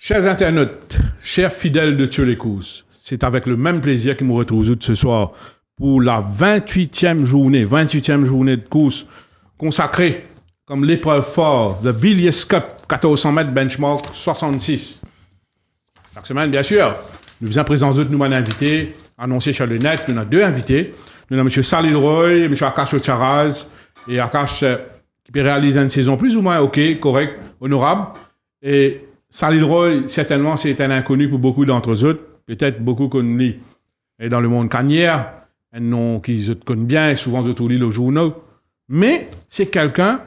Chers internautes, chers fidèles de Tuer les courses, c'est avec le même plaisir que nous retrouvons ce soir pour la 28e journée de course consacrée comme l'épreuve forte de Villiers Cup 1400 mètres benchmark 66. Chaque semaine, bien sûr, nous faisons présence de nous invités, annoncé sur le net, nous avons deux invités. Nous avons M. Salil Roy et M. Akash Ocharaz. Et Akash qui peut réaliser une saison plus ou moins OK, correcte, honorable. Et Salil Roy, certainement, c'est un inconnu pour beaucoup d'entre eux autres. Peut-être beaucoup connus et dans le monde canière, un nom qu'ils connaissent bien, souvent ils lisent le journal. Mais c'est quelqu'un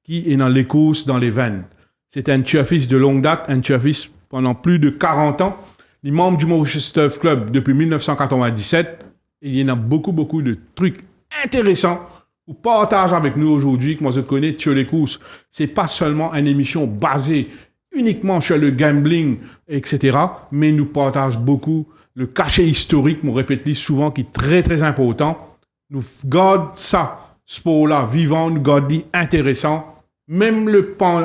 qui est dans les courses, dans les veines. C'est un tueur-fils de longue date, un tueur-fils pendant plus de 40 ans. Il est membre du Mauritius Turf Club depuis 1997. Et il y en a beaucoup de trucs intéressants pour partager avec nous aujourd'hui, que moi je connais, Tuer les courses. C'est pas seulement une émission basée uniquement sur le gambling, etc. Mais nous partage beaucoup le cachet historique, je répète souvent, qui est très, très important. Nous gardons ça, sport-là, vivant, nous gardons intéressant. Même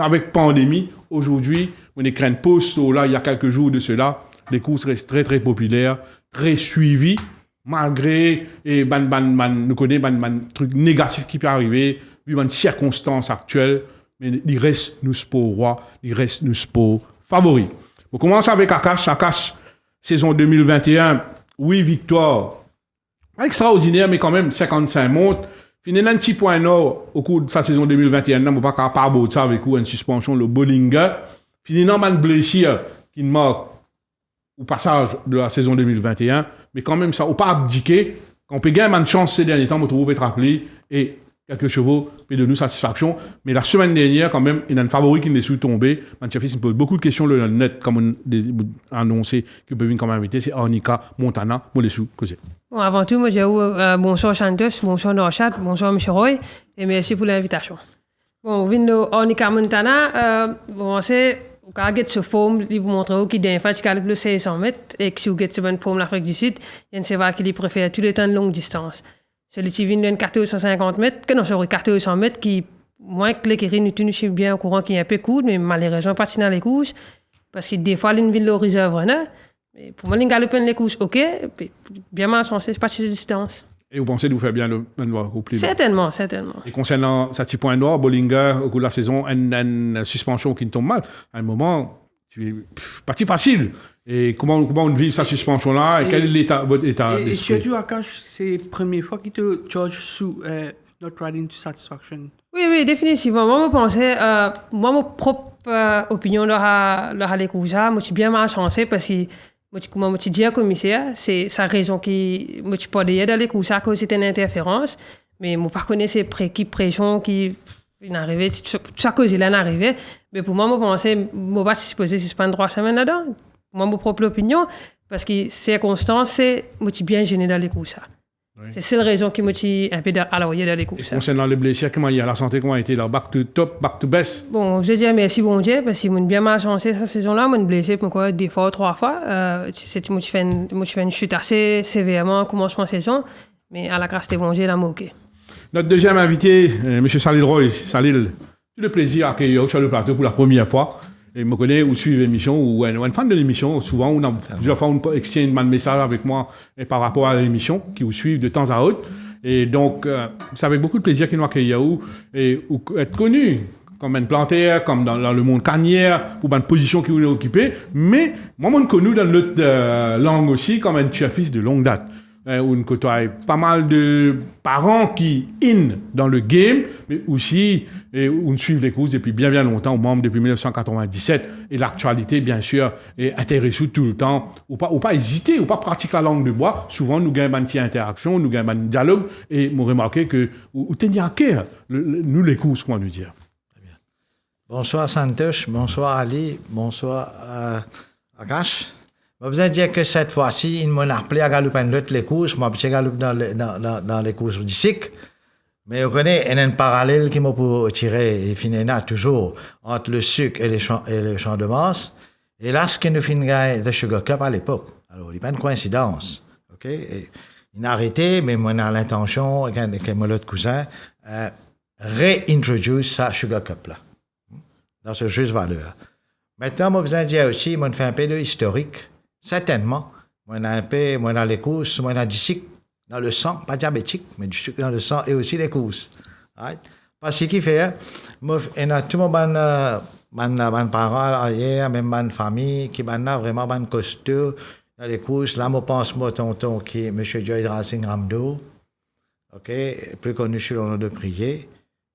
avec pandémie, aujourd'hui, on écrit une post, là, il y a quelques jours de cela, les courses restent très, très populaires, très suivies, malgré nous connaissons trucs négatifs qui peuvent arriver, vu les circonstances actuelles. Mais il reste nos sports rois, il reste nos sports favoris. On commence avec Akash. Akash, saison 2021, 8 victoires. Extraordinaire, mais quand même 55 montes. Fini un petit point nord au cours de sa saison 2021. On ne peut pas parler de ça avec une suspension, le Bollinger. Fini dans une blessure qui marque au passage de la saison 2021. Mais quand même, ça, on ne peut pas abdiquer. Quand on peut gagner une chance ces derniers temps, on trouve être rappelé et quelques chevaux, et de nous satisfaction. Mais la semaine dernière, quand même, il y a un favori qui n'est sous tombé. Manchafis me pose beaucoup de questions le net, comme on a annoncé que peut venir comme invité. C'est Arnica Montana, moi les sous causé. Bon, avant tout, moi j'ai bonsoir Santos, bonsoir Norchat, bonsoir M. Roy, et merci pour l'invitation. Bon, on vient de Arnica Montana. Bon, c'est quand vous ce forme, il vous montre qu'il y a un fait qui a plus de 600 mètres et que si vous avez une bonne forme l'Afrique du Sud, il y a un sévère qui préfère tout le temps de longue distance. Celui qui vient d'une carte 150 mètres, que non, sur une carte 100 mètres qui, moins que l'écurie, nous sommes bien au courant qu'il y a un peu court, mais malheureusement, pas dans les courses. Parce que des fois, il vient de la réserve, mais pour moi, il galope les courses, OK, bien mal sensé, c'est pas sur distance. Et vous pensez de vous faire bien le couple? Certainement. Et concernant ce petit point noir, Bollinger, au cours de la saison, une suspension qui ne tombe mal, à un moment, c'est pas si facile. Et comment on vit sa suspension-là et quel est votre état d'esprit? Et surtout, Akash, c'est la première fois qu'il te charge sous not riding to satisfaction. Oui, définitivement. Moi, je pensais, ma propre opinion de les courses, moi, je suis bien mal chancé parce que, moi, je dis à commissaire, c'est sa raison qui, moi, je peux pas dans les courses à cause c'était une interférence, mais moi, par contre, c'est pression qui est arrivé, chaque cause il est arrivé, mais pour moi, je pensais, moi, pas supposé suspendre 3 semaines là-dedans. Moi, mon propre opinion, parce que circonstances, c'est moi je suis bien gêné dans les courses. Oui. C'est la raison qui me tient un peu à l'oreille dans les courses. Concernant les blessures, comment il y a la santé, comment a été là? Back to top, back to best? Bon, je dis merci bon Dieu, parce que j'ai bien mal chancé cette saison-là, j'ai blessé pourquoi 2 fois, 3 fois. Moi, je fais une chute assez sévèrement au commencement de saison, mais à la grâce de bon Dieu, il a moqué. Notre deuxième invité, M. Salil Roy. Salil, tout le plaisir à accueillir sur le plateau pour la première fois. Et je me connais, ou suivez l'émission, ou un fan de l'émission, souvent, plusieurs fois, on exchange un message avec moi par rapport à l'émission, qui vous suivent de temps à autre. Et donc, c'est avec beaucoup de plaisir qu'il nous accueille et être connu comme un plantaire, comme dans le monde canière, pour une position qu'il vous occupé. Mais, moi, on connu dans notre langue aussi comme un tueur-fils de longue date. Où on côtoie pas mal de parents qui dans le game, mais aussi où on suit les courses depuis bien longtemps, membre depuis 1997. Et l'actualité, bien sûr, est intéressée tout le temps. Ou pas hésiter, ou pas pratiquer la langue de bois. Souvent, nous gagnons une petite interaction, nous gagnons un dialogue. Et moi, remarqué que, ou tenir à cœur, nous les courses, comment nous dire. Très bien. Bonsoir Santosh, bonsoir Ali, bonsoir Akash. Je vais vous dire que cette fois-ci, il m'a appelé à galoper les courses. Je m'ai galopé dans les courses du cycle. Mais vous connaissez, il y a un parallèle qui m'a pour tirer, et finalement, toujours, entre le sucre et les champs de masse. Et là, ce qui nous finit de Sugar Cup à l'époque. Alors, il n'y a pas de coïncidence. OK? Et, il a arrêté, mais moi, on a l'intention, avec mon autre cousin, réintroduire ça Sugar Cup là. Dans ce juste valeur. Maintenant, moi, besoin de dire aussi, moi, fait un peu de historique. Certainement. Moi, dans les courses, moi, dans du sucre dans le sang, pas diabétique, mais du sucre dans le sang et aussi les courses. Right? Parce que ce qui fait, moi, il y a tout le monde, ban parents, même ban famille, qui ban vraiment ban costaud dans les courses. Là, moi, pense, moi, tonton, qui est M. Joy Racing Ramdo, OK, plus connu sous le nom de Prier.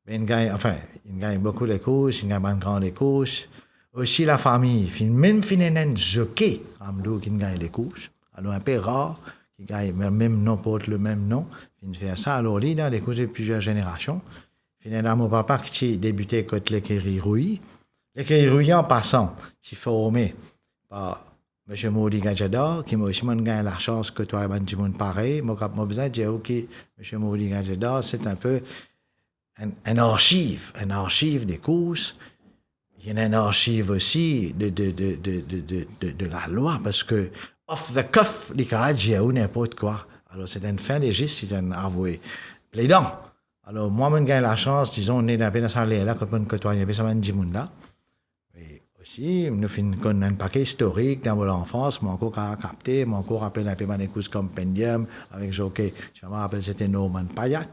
Mais il gagne beaucoup les courses, il gagne ban grand les courses. Aussi la famille, même un jockey, Ramdo, qui gagne les courses. Alors, un peu rare, qui gagne le même nom, porte le même nom. Il fait ça, alors, lui, dans les courses de plusieurs générations. Finalement, mon papa qui a débuté avec l'écurie Rouy. L'écurie Rouy, en passant, qui est formé par M. Maudit Gadjador, qui m'a aussi gagné la chance que toi, ben, du monde pareil. Moi, quand moi, besoin de dire, OK, M. Maudit Gadjador, c'est un peu un archive des courses. Il y a une archive aussi de la loi, parce que, off the cuff, les carats, ou n'importe quoi. Alors, c'est une fin légiste, c'est un avoué plaidant. Alors, moi, je gagne la chance, disons, on est dans la salle là, quand on côtoie, ça va dire là. Et aussi, nous faisons un paquet historique dans l'enfance, moi encore capté, moi encore rappelle un peu mon écoute compendium, avec Jockey, je me rappelle, c'était Norman Payat.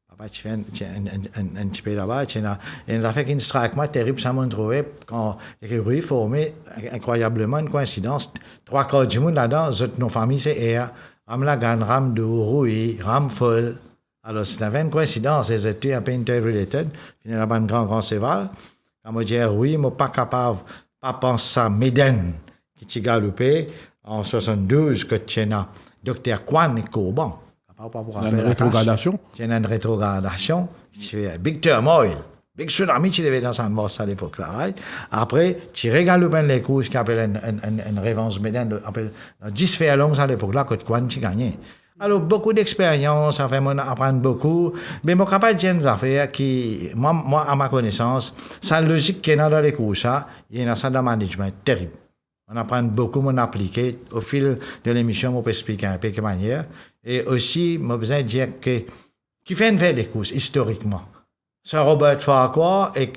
Papa, tu fais un petit peu là-bas, il y a un fait qui strike moi terrible, ça m'a trouvé, quand les rues formaient, incroyablement, une coïncidence, 3/4 du monde là-dedans, nos familles, c'est Ea, Ramlagan, Ramdou, Rouy, Ramfol. Alors, c'est une coïncidence, les études un peu interrelated. Finalement, un grand séval. Quand je dis oui, je ne suis pas capable de penser à Méden, qui est galopé en 72, que tu as Dr. Kwan et Courban. Une rétrogradation. Tu as une rétrogradation, qui fait Big Turmoil. Big tsunami, tu devais dans sa mort à l'époque-là. Right? Après, tu regardes les courses qui appellent une révence Méden, 10 fers longs à l'époque-là, que Kwan, tu gagnais. Alors, beaucoup d'expérience, ça fait apprendre beaucoup. Mais mon capable de des affaires qui, moi, à ma connaissance, sa logique qui est dans les courses, il y a ça dans le management terrible. On apprend beaucoup, on applique. Au fil de l'émission, on peut expliquer un peu de manière. Et aussi, moi, besoin de dire que, qui fait une veille des courses, historiquement. Sir Robert Farquhar et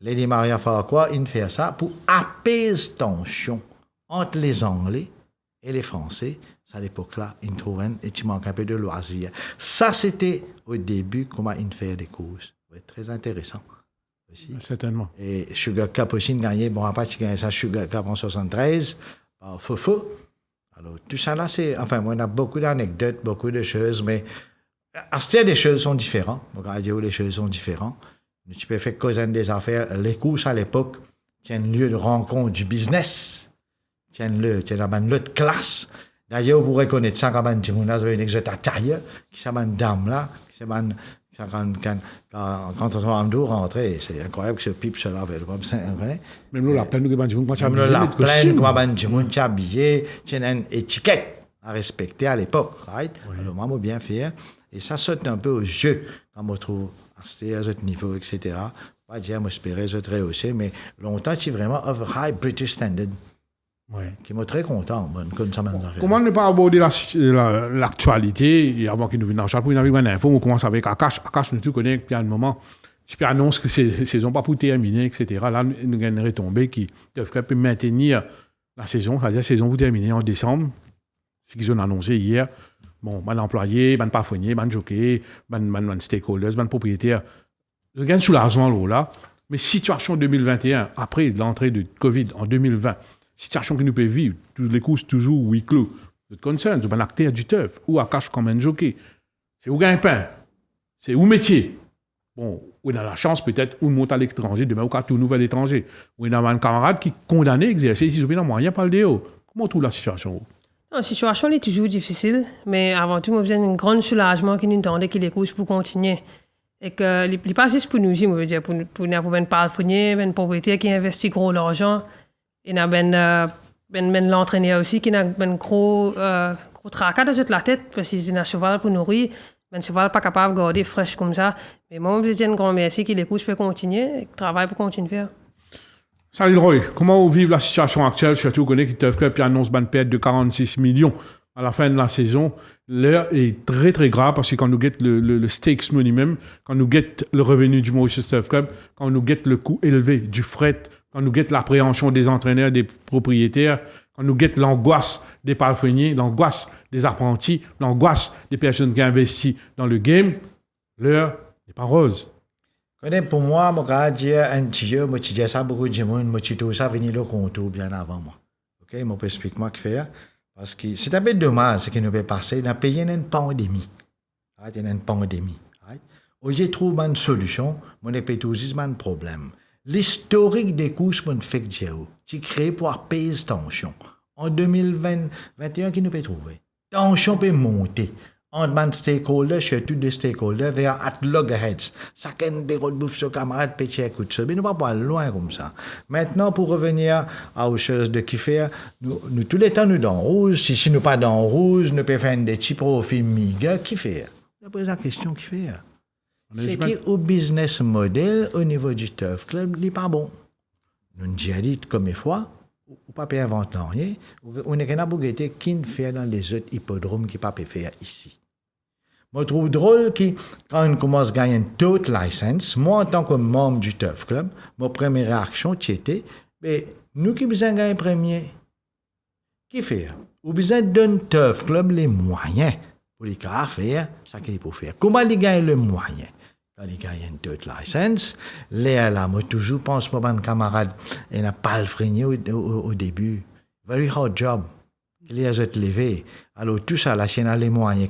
Lady Maria Farquhar, ils font ça pour apaiser tension entre les Anglais et les Français. À l'époque-là, ils trouvaient et tu manques un peu de loisirs. Ça, c'était au début comment ils faisaient des courses. Ouais, très intéressant aussi. Certainement. Et Sugar Cup aussi, il gagnait. Bon, après, tu gagnais ça Sugar Cup en 73 par Fofo. Alors, tout ça là, c'est. Enfin, on a beaucoup d'anecdotes, beaucoup de choses, mais à ce les choses sont différentes. Au radio, les choses sont différentes. Tu peux faire cause des affaires. Les courses à l'époque tiennent lieu de rencontre du business, tiennent dans une autre classe. D'ailleurs, vous reconnaissez ça quand un petit monde là, vous avez une taille, qui s'appelle une dame là, qui s'appelle quand on va en rentrer, c'est incroyable que ce pipe se lave, même nous, la plaine, nous, quand la plaine, comme un petit monde qui est habillé, il y a une étiquette à respecter à l'époque, right? Oui. Alors, moi, je bien fait, et ça saute un peu aux yeux quand on trouve à ce niveau, etc. Pas dire, moi, j'espérais être rehaussé, mais longtemps, c'est vraiment of high British standard. Oui. Qui m'a très content. Comment ne pas aborder l'actualité avant qu'il nous vienne en chat pour une info? On commence avec Akash. Akash, nous connaissons depuis un moment. Si tu annonce que c'est saison pas pour terminer, etc. Là, nous avons une retombée qui devrait maintenir la saison, c'est-à-dire la saison pour terminer en décembre. Ce qu'ils ont annoncé hier. Bon, ban employé, ban parfonnier, ban jockey, ban stakeholders, ban propriétaires. Ils gagnent sous l'argent là. Mais situation 2021, après l'entrée de Covid en 2020, situation que nous pouvons vivre, tous les courses toujours huis clos. Le concern, c'est un acteur du teuf, ou à cache comme un jockey. C'est où gagne-pain, c'est où métier. Bon, on a la chance peut-être, ou monte à l'étranger, demain ou qu'à tout nouvel étranger. Ou on a un camarade qui est condamné à exercer ici, dans moyen par le déo. Comment on trouve la situation? La situation est toujours difficile, mais avant tout, on a besoin d'un grand soulagement qui nous tendait que les courses pour continuer. Et que les pas juste pour nous, je veux dire, pour un parfonnier, un propriétaire qui investit gros l'argent. Il y a l'entraîneur aussi qui a un gros tracas dans la tête parce qu'il a un cheval pour nourrir. Un cheval pas capable de garder fraîche comme ça. Mais moi, je dis un grand merci que les courses peuvent continuer et que le travail peut continuer. Salut Roy, comment vous vivez la situation actuelle? Surtout qu'on est qui Turf Club annonce une perte de 46 millions à la fin de la saison. L'heure est très très grave parce que quand nous guette le stakes minimum, quand nous guette le revenu du Mauritius Turf Club, quand nous guette le coût élevé du fret quand nous guette l'appréhension des entraîneurs, des propriétaires, quand nous guette l'angoisse des palefreniers, l'angoisse des apprentis, l'angoisse des personnes qui investissent dans le game, l'heure n'est pas rose. Pour moi, je dis un petit jeu, je dis ça beaucoup de monde, je dis tout ça venir le contour bien avant moi. OK, je peux expliquer moi que faire. Parce que c'est un peu dommage ce qui nous peut passer. On a payé une pandémie. Il y a une pandémie. Aujourd'hui, trouve une solution, on a payé tous un problème. L'historique des courses, on fait que tu crées pour payer tension. En 2021, qui nous peut trouver? Tension peut monter. On demande stakeholders, surtout des stakeholders, they are at loggerheads. Chacun des autres bouffe sur camarade, petit écoute ça. Mais nous ne pas loin comme ça. Maintenant, pour revenir aux choses de qui faire, nous tous les temps, nous dans rouge. Si nous pas dans rouge, nous pouvons faire des petits profits miga qui faire. Après la question qui fait. C'est qu'au business model, au niveau du Turf Club, il n'est pas bon. Nous avons déjà dit comme une fois, ou pas inventer rien, on est qu'un abougueté qui ne fait dans les autres hippodromes qui ne peut pas faire ici. Je trouve drôle que quand on commence à gagner une toute licence, moi en tant que membre du Turf Club, ma première réaction était, mais nous qui besoin de gagner premier, qui fait? Ou besoin de donner Turf Club les moyens pour les faire ça qu'il faut faire. Comment ils gagnent le moyen? Quand ils gagnent une toute licence, là, moi toujours pense pour mon camarade, il n'a pas le freiner au début. Very hard job. Il a été levé. Alors tout ça, la chaîne a les moyens.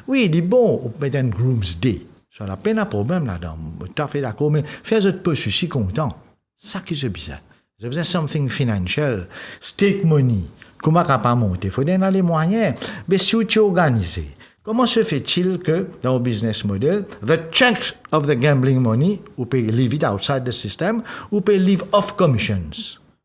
Oui, il dit bon, on peut mettre un Groom's Day. Ça n'a pas de problème là-dedans. Tout à fait d'accord, mais fais autre peu, je suis content. Ça qui est bizarre. J'ai besoin de something financial. Stake money. Comment on pas monter? Il faut donner les moyens. Mais si tu es organisé, comment se fait-il que, dans le business model, the chunk of the gambling money, ou peut leave it outside the system, ou peut leave off commissions?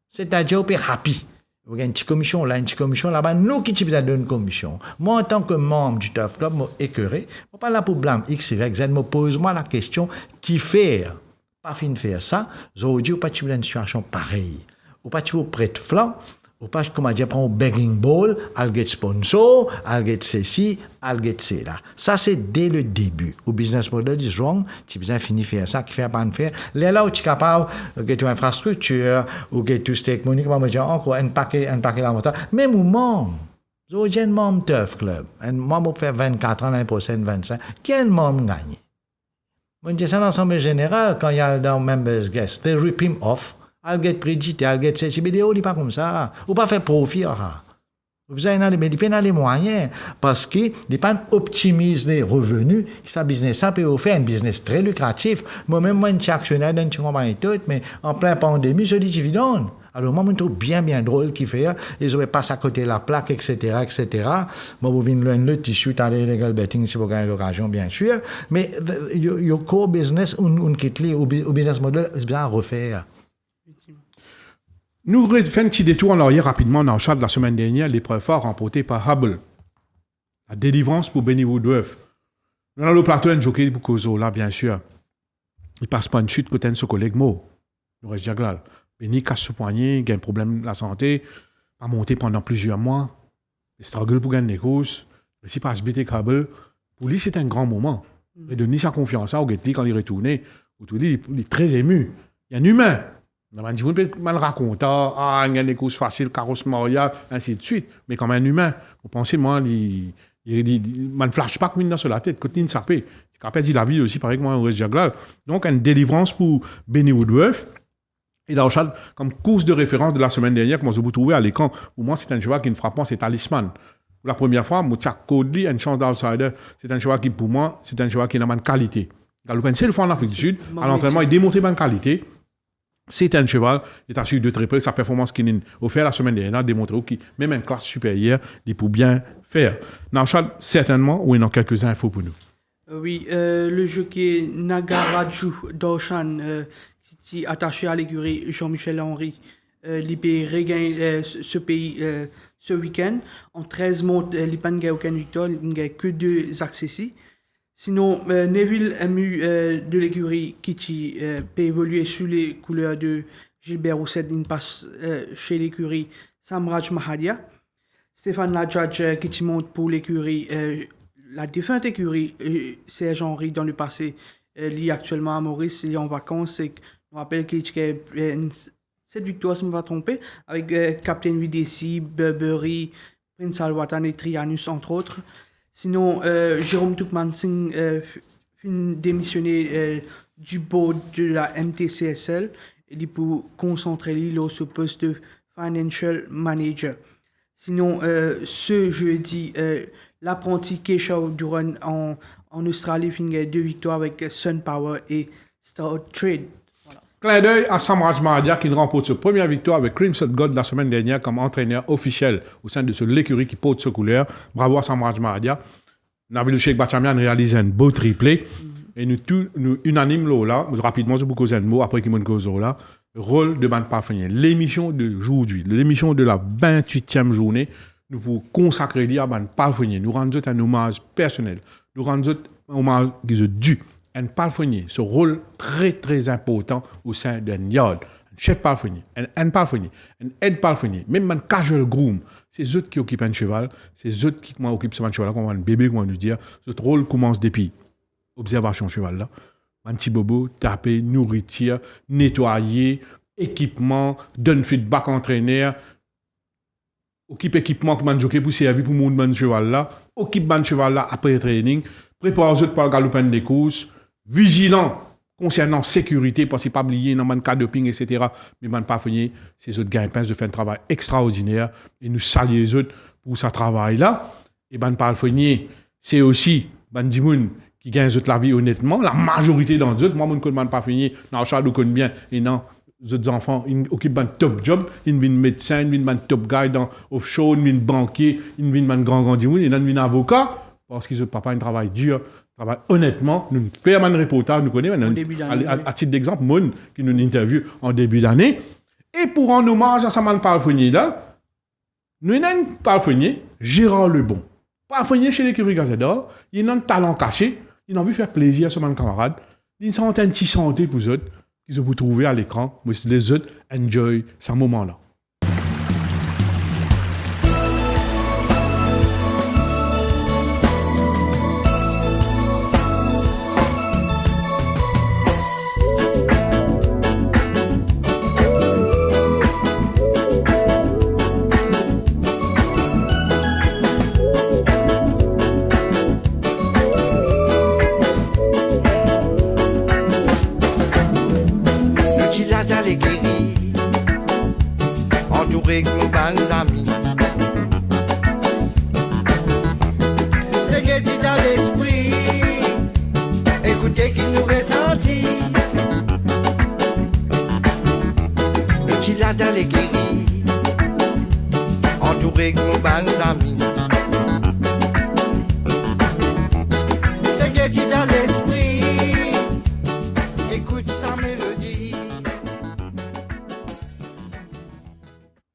C'est-à-dire, on peut happy. Vous avez une petite commission là, une petite commission là-bas, nous qui t'avons donné une commission. Moi, en tant que membre du Turf Club, je suis écœuré. Je ne pas là pour blâmer X, Y, Z, je pose-moi la question, qui faire? Pas fin de faire ça, aujourd'hui, ou pas tu dans une situation pareille. Ou pas tu veux prêter flanc, ou pas, comment dire, prendre un begging ball, al get sponsor, al get ceci, al get cela. Ça, c'est dès le début. Au business model is wrong, tu as besoin de finir faire ça, qui fait pas de faire. Là où tu es capable de get une infrastructure, ou get to stake money, comment dire, encore un paquet d'avantages. Même au membre. J'ai un membre Turf Club. Un membre qui fait 24 ans, l'année prochaine, 25. Quel membre gagne? Moi, je dis ça dans l'ensemble général, quand il y a dans members guest, they rip him off. I'll get prédité, I'll get cette vidéo, il n'est pas comme ça. Ou pas faire profit. Vous avez les moyens parce qu'il optimise les revenus. Ça business, ça peut faire un business très lucratif. Moi-même, moi, je suis actionnaire d'une compagnie toute, mais en plein pandémie, je dis dividende. Alors, moi, je trouve bien drôle qu'il fait. Ils auraient passé à côté de la plaque, etc., etc. Moi, vous venez le tissu, t'as les legal betting si vous gagnez l'occasion, bien sûr. Mais, your core business, on quitte au business model, c'est bien à refaire. Nous faisons un petit détour en arrière rapidement dans le chat de la semaine dernière, l'épreuve phare remportée par Hubble. La délivrance pour Benny Woodruff. Nous avons le plateau un jockey pour Kozo, là, bien sûr. Il passe pas une chute côté de son collègue Mo. Le reste de Benny casse ce poignet, il a un problème de la santé, pas monté pendant plusieurs mois. Il struggle pour gagner les courses. Mais s'il passe BT Hubble, pour lui, c'est un grand moment. Il donne sa confiance au Getty quand il est retourné. Il est très ému. Il y a un humain. On peut mal raconter, il y a des courses faciles, carrosse Maria, ainsi de suite. Mais comme un humain, vous pensez, moi, il ne flash pas comme une dans la tête, quand il ne sapé. C'est qu'après, il a vu aussi, pareil que moi, au reste de donc, une délivrance pour Benny Woodruff. Et dans le chat, comme course de référence de la semaine dernière, que moi, je vous trouvais à l'écran, pour moi, c'est un cheval qui ne frappe pas, c'est Talisman. Pour la première fois, Moussa Kodli a une chance d'outsider. C'est un cheval qui, pour moi, c'est un cheval qui a une qualité. Galopin, c'est le fois en Afrique du Sud. À l'entraînement, il démontre une qualité. C'est un cheval, il est assuré de très près. Sa performance qu'il a offert la semaine dernière a démontré que même une classe supérieure, il peut bien faire. Nachal, certainement, ou il y en a quelques infos pour nous. Oui, le jockey Nagaraju Doshan, qui est attaché à l'écurie Jean-Michel Henry, il peut regagner ce pays ce week-end. En 13 montes, il n'a pas aucune victoire, il n'a que 2 accessis. Sinon, Neville Amu de l'écurie Kitty peut évoluer sous les couleurs de Gilbert Rousset. Il passe chez l'écurie Samraj Mahadia. Stéphane Ladjadj qui monte pour l'écurie, la défunte écurie Serge Henry dans le passé, lié actuellement à Maurice, il est en vacances. Et je me rappelle qu'il y a une 7 victoires, si je ne me pas tromper, avec Captain VDC, Burberry, Prince Alwatan et Trianus, entre autres. Sinon, Jérôme Tukmansing démissionné du board de la MTCSL et pour concentrer lui sur le poste de Financial Manager. Sinon, ce jeudi, l'apprenti Keshaw Duran en Australie finit 2 victoires avec Sun Power et Star Trade. Clin d'œil à Samraj Mahadia qui remporte sa première victoire avec Crimson God la semaine dernière comme entraîneur officiel au sein de l'écurie qui porte ce couleur. Bravo à Samraj Mahadia. Nabil Sheikh Bassamian réalise un beau triplé. Et nous unanimes là, rapidement, je vous cause un mot après qu'il me cause là. Rôle de Ban Parfenier. L'émission d'aujourd'hui, l'émission de la 28e journée, nous pouvons consacrer à Ban Parfenier. Nous rendons un hommage personnel. Nous rendons un hommage qui est dû. Un parfenier, ce rôle très très important au sein d'un yard. Un chef parfenier, un parfenier, un aide parfenier, même un casual groom. C'est eux qui occupent un cheval, c'est eux qui occupent ce cheval, comme un bébé, comme on nous dit. Ce rôle commence depuis observation cheval là. Un petit bobo, taper, nourriture, nettoyer, équipement, donne feedback entraîneur, occupe équipement pour jockey pour servir pour mon ban cheval là, occupe ban cheval là après le training, prépare eux pour le galopin des courses, vigilant concernant sécurité, parce qu'il pas oublier dans le cas de doping, etc. Mais man pas finir, ces autres gars de faire un travail extraordinaire et nous saluons les autres pour ce travail là. Et ban pas finir, c'est aussi ban dimoun qui gagne la vie honnêtement. La majorité d'entre eux, moi mon connais pas finir, dans le nous connaît bien et non. Les autres enfants, ils occupent un top job, ils viennent médecin, ils viennent un top guy dans offshore, ils viennent banquier, ils viennent un grand dimoun, ils viennent avocat, parce qu'ils ont papa un travail dur. Honnêtement, nous faisons un reportage, nous connaissons, à titre d'exemple, Moun, qui nous interviewe en début d'année. Et pour rendre hommage à Saman Parfenier, là, nous avons un parfenier, Gérard Lebon. Parfenier chez l'écurie Gazador, il a un talent caché, il a envie de faire plaisir à son camarade, il a une petite santé pour eux autres, qu'ils ont pu trouver à l'écran, mais les autres enjoy ce moment-là.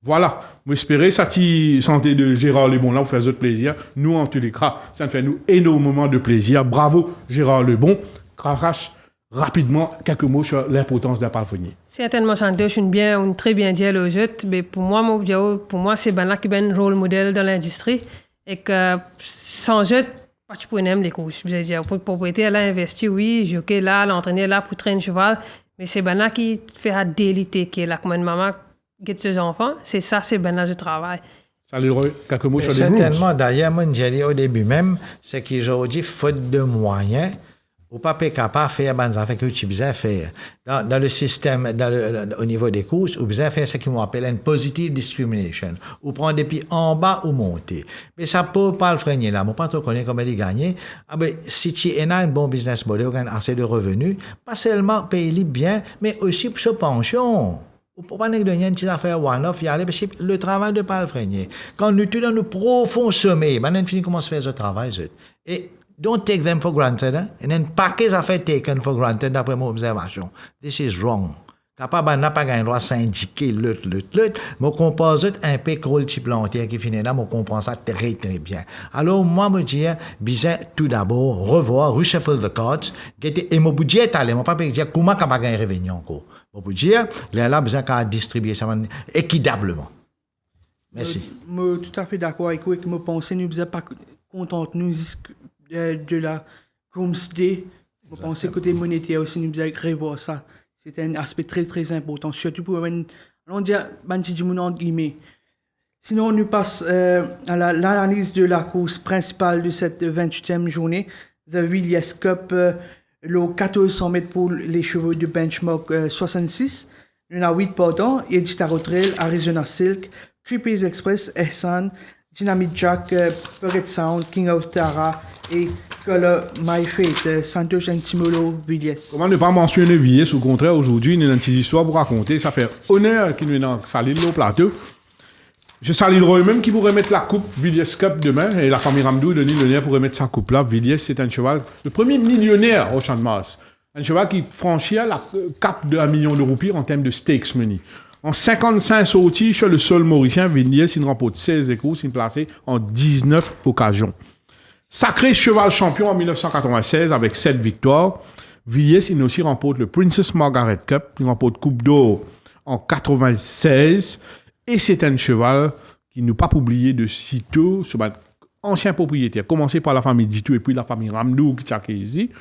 Voilà, j'espère ça t'y santé de Gérard Lebon là, pour faire d'autres plaisir. Nous, en tous les cas, ça nous fait nous énormément de plaisir. Bravo, Gérard Lebon. Crache rapidement quelques mots sur l'importance d'un parfenier. Certainement, Santosh, une très bien dit aux autres. Mais pour moi, c'est ben là qui est un rôle modèle dans l'industrie. Et que sans eux, pas tu pourrais aimer les courses. Je veux dire, pour le propriétaire, elle a investi, oui, jockey là, l'entraîneur là pour traîner cheval. Mais c'est ben là qui fait la délité, qui est là comme une maman. Get ses enfants, c'est ça, c'est ben là je travaille. Salut, quelques mots sur les grooms. Certainement, d'ailleurs, moi, j'ai dit au début même, c'est qu'aujourd'hui, faute de moyens, ou pas capable de faire des affaires que tu besoin faire. Dans le système, au niveau des courses, ou besoin faire ce qu'on appelle une positive discrimination. Ou prendre des pieds en bas ou monter. Mais ça peut pas le freiner là. Moi, pas trop connaître comment il gagne. Ah ben, si tu as un bon business model, assez de revenus, pas seulement payer bien, mais aussi pour sa pension. Pour pas négocier une petite affaire one-off, il y a le travail de pas le freiner. Quand nous sommes dans le profond sommeil, maintenant, on commence à faire ce travail. Et don't take them for granted. Hein? And then, paquet d'affaires taken for granted d'après mon observation. This is wrong. Capable n'a pas gagné le droit syndiquer l'autre. Mais compose un peu le type plantier qui finit là, mais comprend ça très très bien. Alors, moi, je dis, besoin tout d'abord revoir, reshuffle the cards, et mon budget est allé, mon pas dire comment capable gagner revenu encore. Mon budget, là, besoin qu'à distribuer ça équitablement. Merci. Je suis tout à fait d'accord avec vous et que je pense que nous ne sommes pas contents de la Grooms Day. Je pense que côté monétaire aussi, nous devons revoir ça. C'est un aspect très très important, surtout pour un On dit Bantidjimoun entre guillemets. Sinon, on nous passe à l'analyse de la course principale de cette 28e journée, The Villiers Cup, le 1400 mètres pour les chevaux de benchmark 66. Il y en a 8 partants, Edith Trail, Arizona Silk, Trippies Express, Ehsan, Dynamite Jack, Puget Sound, King of Tara et Color My Fate, Santos Timolo Villiers. Comment ne pas mentionner Villiers? Au contraire, aujourd'hui, il y a une petite histoire pour raconter. Ça fait honneur qu'il nous ait salé au plateau. Je salue le même qui pourrait mettre la coupe Villiers Cup demain. Et la famille Ramdou, Denis Lenier, pourrait mettre sa coupe là. Villiers, c'est un cheval, le premier millionnaire au Champ de Mars. Un cheval qui franchit la cap de 1 million de roupies en termes de stakes money. En 55 sorties, sur le sol mauricien, Villiers, il remporte 16 courses, il est placé en 19 occasions. Sacré cheval champion en 1996 avec 7 victoires. Villiers, il aussi remporte le Princess Margaret Cup, il remporte Coupe d'Or en 96. Et c'est un cheval qui ne pas oublier de sitôt, ce ancien propriétaire, commencé par la famille Dito et puis la famille Ramdou qui est ici.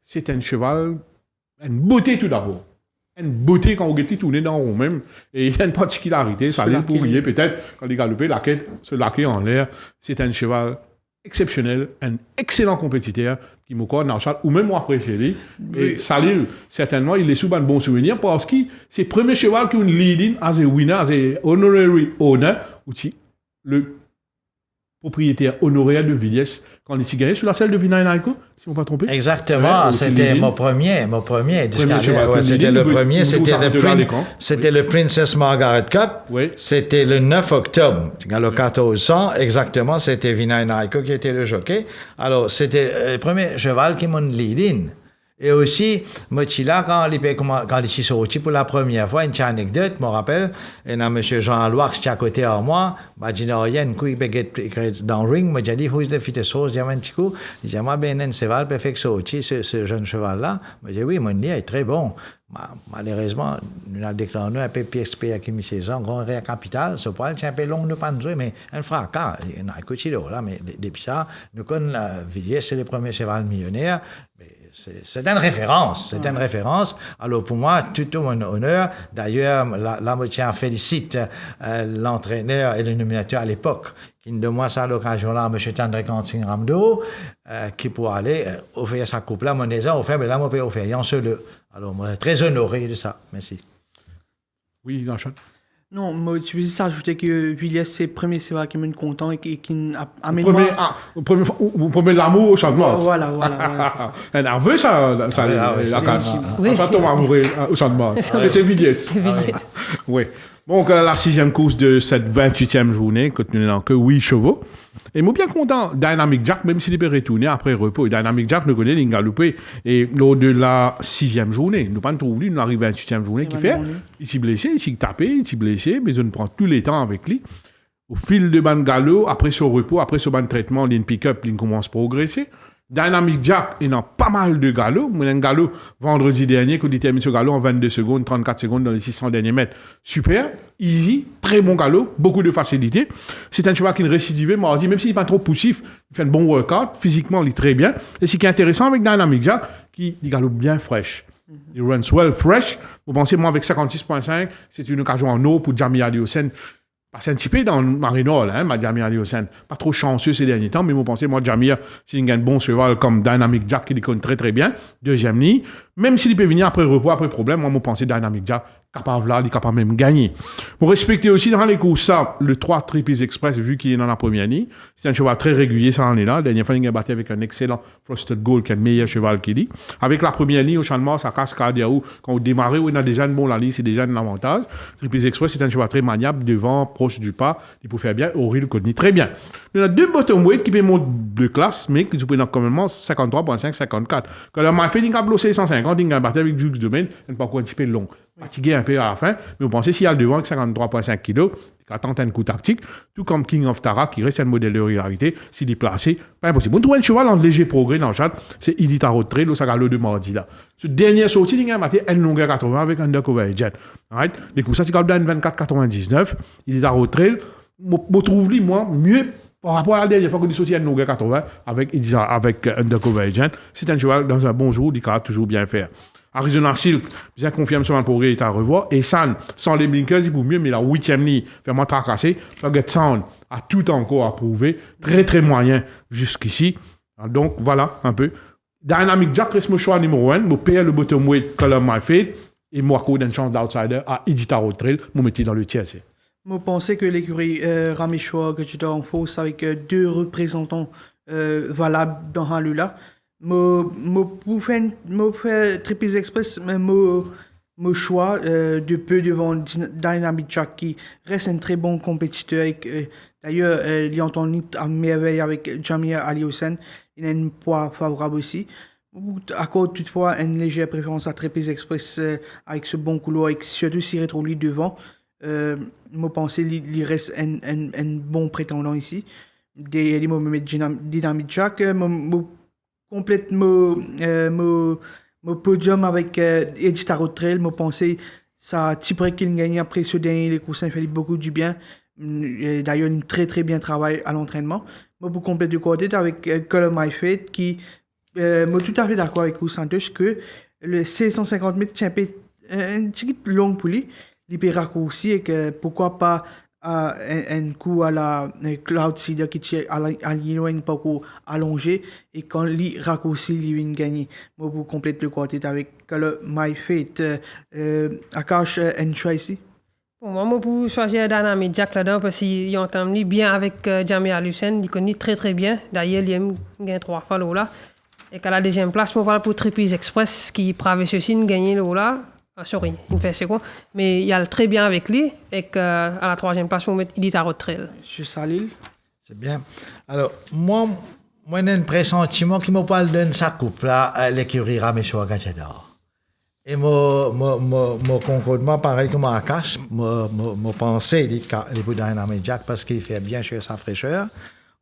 C'est un cheval, une beauté tout d'abord. Une beauté quand on est tourné dans le même. Et il y a une particularité, ça allait pour briller peut-être quand il galopait, la quête se laquait en l'air. C'est un cheval exceptionnel, un excellent compétiteur qui me connaît dans le chat, ou même moi préféré. Et Salil, certainement, il est sous un bon souvenir parce que c'est le premier cheval qui est leading as a winner, as a honorary owner, ou le propriétaire honoraire de Villiers, quand il s'est gagné sur la selle de Vina Naiko, si on ne va pas tromper. Exactement, c'était mon premier. C'était le premier, c'était le Princess Margaret Cup. Oui. C'était le 9 octobre, dans le 1400, exactement, c'était Vina Naiko qui était le jockey. Alors, c'était le premier cheval qui m'a lead-in. Et aussi, Mochila, quand il s'est sorti pour la première fois, une petite anecdote, je me rappelle, et là, M. Jean-Loire, qui était à côté de moi, m'a dit, non, il y a une couille dans le ring, m'a dit, who's the fittest horse? J'ai dit, un petit coup, il dit, moi, ben, un cheval, peut faire sorti, ce jeune cheval-là. M'a dit, oui, mon nid est très bon. Malheureusement, nous avons déclaré un peu PSP qui mis ses ans, grand réa capital, ce poil, c'est un peu long de pas nous, mais un fracas, il y a un côté là, mais depuis ça, nous connaissons Villiers, c'est le premier cheval millionnaire. C'est une référence, Alors pour moi, tout mon honneur. D'ailleurs, la moitié félicite l'entraîneur et le nominateur à l'époque, qui de moi ça à l'occasion-là, M. Tandré Canting Ramdo, qui pourrait aller offrir sa coupe-là, mon désir offert, mais là, moi, je peux offrir, en seul. Alors, moi, très honoré de ça. Merci. Oui, dans le chat. Non, moi, tu veux juste ajouter que Villiers, c'est le premier cheval qui m'a content et qui amène Au premier l'amour au Champ de Mars. Voilà. Un nerveux, ça, la casse. Enfin, Thomas amoureux au Champ de Mars. Mais c'est Villiers. Oui. Donc, la 6e course de cette 28e journée, quand nous n'avons que 8 chevaux. Et moi, bien content, Dynamic Jack, même s'il est retourné après repos. Dynamic Jack, nous connaît, il a loupé. Et lors de la 6e journée, nous pas trouvé, nous arrivons à la 28e journée, qui fait, il s'est blessé, il s'est tapé, il s'est blessé, mais on prend tous les temps avec lui. Au fil de ban galop, après son repos, après son ban traitement, l'in pick-up, l'in commence à progresser. Dynamic Jack, il a pas mal de galops. Moi, un galop vendredi dernier, qu'on détermine ce galop en 22 secondes, 34 secondes dans les 600 derniers mètres. Super, easy, très bon galop, beaucoup de facilité. C'est un cheval qui est récidivé, mardi, même s'il n'est pas trop poussif, il fait un bon workout, physiquement, il est très bien. Et ce qui est intéressant avec Dynamic Jack, il galope bien fraîche. Il runs well fresh. Vous pensez, moi, avec 56.5, c'est une occasion en eau pour Jamie Aliosen. C'est un petit peu dans Marinol, Jamie Aliosen. Pas trop chanceux ces derniers temps, mais vous pensez, moi, Jamie, s'il gagne un bon cheval comme Dynamic Jack, qui le connaît très très bien, deuxième ligne, même s'il peut venir après repos, après problème, moi, je pense Dynamic Jack, capable là, il est capable même de gagner. Pour respecter aussi dans les courses, ça, le 3 Trippies Express, vu qu'il est dans la première ligne, c'est un cheval très régulier, ça en est là. La dernière fois, il a battu avec un excellent Frosted Gold, qui est le meilleur cheval qu'il est. Avec la première ligne au Champ de Mars, ça casse Cardiaou, quand vous démarrez, où il a déjà une bonne ligne, c'est déjà un avantage. Trippies Express, c'est un cheval très maniable, devant, proche du pas, il peut faire bien, Auril connaît très bien. Il y a 2 bottom weight qui peuvent monter de classe, mais qui sont quand même 53.5, 54. Quand le Marfait, il a bloqué 150, il a battu avec Jux Domaine, il n'est pas un petit peu long. Fatigué un peu à la fin, mais vous pensez s'il y a le devant avec 53.5 kg, il a tenté un coup tactique, tout comme King of Tara, qui reste un modèle de régularité, s'il est placé, pas impossible. On trouve un cheval en léger progrès dans le chat, c'est Idita Road Trail, au Sagalo de mardi là. Ce dernier sorti, il a battu une longueur 80 avec Undercover Agent. Right? Les coups, ça, c'est quand même 24,99. Idita Road Trail, je trouve lui, moi, mieux par rapport à la dernière fois qu'on est sorti à une longueur 80 avec Undercover Agent. C'est un cheval dans un bon jour, il va toujours bien faire. Arizona Silk, bien confirme sur un progrès est à revoir. Et San, sans les blinkers, il peut mieux, mais la 8e ligne, vraiment tracasser. Target Sound a tout encore à prouver. Très, très moyen jusqu'ici. Donc, voilà, un peu. Dynamic Jack reste mon choix numéro 1. Mon père, le bottom weight, Color My Fate. Et moi, j'ai une chance d'outsider à Edita Road Trail. Mon métier dans le TSC. Je pensais que l'écurie Raméchois, que j'étais en fausse avec 2 représentants valables dans Halula. Je fais Triple Express, mais mon choix de peu devant Dynamic Jack qui reste un très bon compétiteur. D'ailleurs, il entend à merveille avec Jamia Ali Hussein. Il a un poids favorable aussi. Accorde toutefois une légère préférence à Triple Express avec ce bon couloir et surtout s'il retrouve lui devant. Je pense qu'il reste un bon prétendant ici. Derrière lui, je me mets Dynamic Jack. Je complète mon podium avec Edita Road Trail. Je pense que ça a type qu'il gagne après ce dernier les coussins fait beaucoup du bien. D'ailleurs, il très très bien travaille à l'entraînement. Je complète du côté avec Color My Fate qui je suis tout à fait d'accord avec vous, Santos, que le 650 mètres tient un petit peu long pour lui. Il peut raccourcir et que pourquoi pas un coup à la Cloud Seeder qui tient à un peu allongé et quand il raccourcit, il vient gagner. Moi, vous complétez le côté avec Color My Fate. Akash, un choix ici? Pour moi, je peux choisir Dynamic Jack là-dedans parce qu'il entend bien avec Jamia Lucen. Il connaît très très bien. D'ailleurs, il a 3 fois là. Et qu'à la deuxième place, je parle pour Triple Express qui prévoit ceci de gagner là. Sorry, il fait c'est quoi. Mais il y a très bien avec lui. Et qu'à la 3e place, je vais mettre Edita Road Trail. Je Salil. C'est bien. Alors, moi j'ai un pressentiment qui me parle d'une sa coupe là, à l'écurie Raméchois Gachador. Et mon concordement, pareil comme Akash, mon pensée, il est Dynamic Jack parce qu'il fait bien chez sa fraîcheur.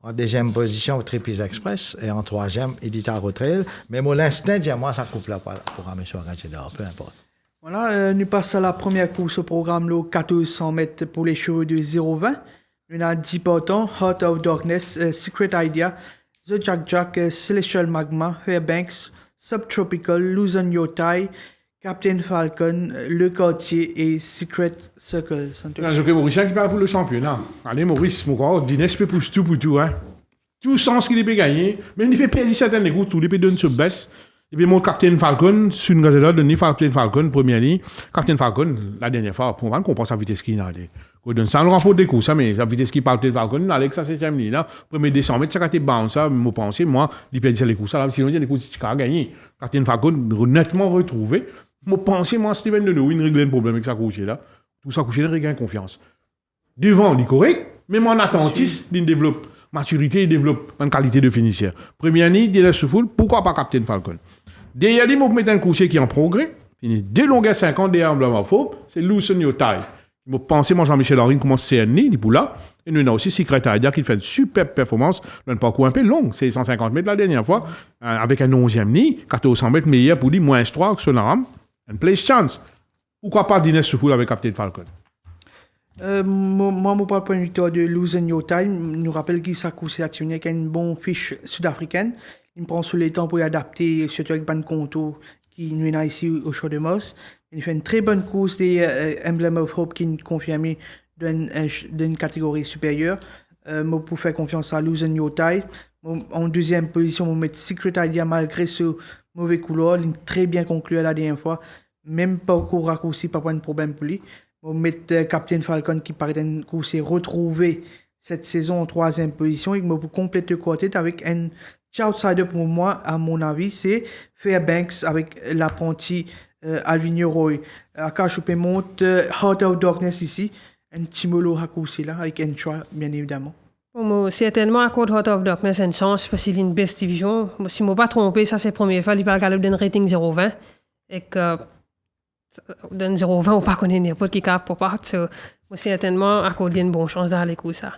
En 2e position, Triple Express. Et en 3e, Edita Road Trail. Mais mon instinct dit à moi, ça coupe là pour Raméchois Gachador, peu importe. Voilà, nous passons à la première course au programme, le 1400 mètres pour les chevaux de 0,20. On a 10 partants, Heart of Darkness, Secret Idea, The Jack, Celestial Magma, Fairbanks, Subtropical, Loosen Your Tie, Captain Falcon, Le Quartier et Secret Circle. Un jockey mauricien qui parle pour le championnat. Allez, Maurice, mon gars, Dines peut pousser tout pour tout, hein. Tout sens qu'il peut gagner. Même il peut perdre certaines écoutes, tout, il peut donner ce baisse. Et puis mon Captain Falcon, sur une gazette, donné Captain Falcon, première ligne. Captain Falcon, la dernière fois, pour moi, on comprend sa vitesse qu'il a. On donne ça, on remporte des coups, ça, mais sa vitesse qu'il parle Captain Falcon, avec sa 7e ligne, là, premier 200 mètres, ça a été bounce, ça, je pense, moi, il perd les coups, ça, là, sinon, il y a des coups qui a gagné. Captain Falcon, nettement retrouvé. Je pense, moi, Steven Leno, il règle un problème avec sa couchée, là. Tout ça, couché, il regagne confiance. Devant, il est correct, mais mon attentif, il développe maturité, il développe une qualité de finisseur. Première ligne, il est souffle, pourquoi pas Captain Falcon? Derrière lui, je vais mettre un coucher qui est en progrès. Finit 2 longueurs 50 derrière Emblem-of-Hope. C'est Loosen Your Tie. Je pense que Jean-Michel Henry commence CNI, il est pour là. Et nous avons aussi Secret Idea qui fait une superbe performance dans un parcours un peu long. C'est 150 mètres la dernière fois. Avec un 11e nid, 1400 mètres meilleur pour lui, moins 3 que Sonaram. Un place chance. Pourquoi pas Dines Soufoul avec Captain Falcon? Moi, je parle pour une victoire de Loosen Your Time. Nous rappelle qu'il s'est couché à Tunis avec une bonne fiche sud-africaine. Il prend sur les temps pour y adapter, surtout avec Ban Conto qui nous a ici au Champ de Mars. Il fait une très bonne course des Emblem of Hope qui est confirmé d'une catégorie supérieure. Moi, pour faire confiance à Loosen Your Tie. En 2e position, on met Secret Idea malgré ce mauvais couloir. Il est très bien conclu la dernière fois. Même pas au cours raccourci, pas de problème pour lui. On met Captain Falcon qui paraît un coursier retrouvé cette saison en 3e position. Et moi, pour compléter le quartet avec un outsider pour moi, à mon avis, c'est Fairbanks avec l'apprenti Alvin Roy. Akash Oupé monte Heart of Darkness ici. Un petit mollo raccourci là, avec un choix, bien évidemment. Moi, certainement, à cause de Heart of Darkness, une chance parce qu'il est une best division. Si je ne me pas trompé, ça c'est la première fois, il parle d'un rating 0,20. Et que d'un 0,20, on ne pas connaître n'importe qui cap pour partir. Moi, certainement, à cause d'une bonne chance d'aller courir ça.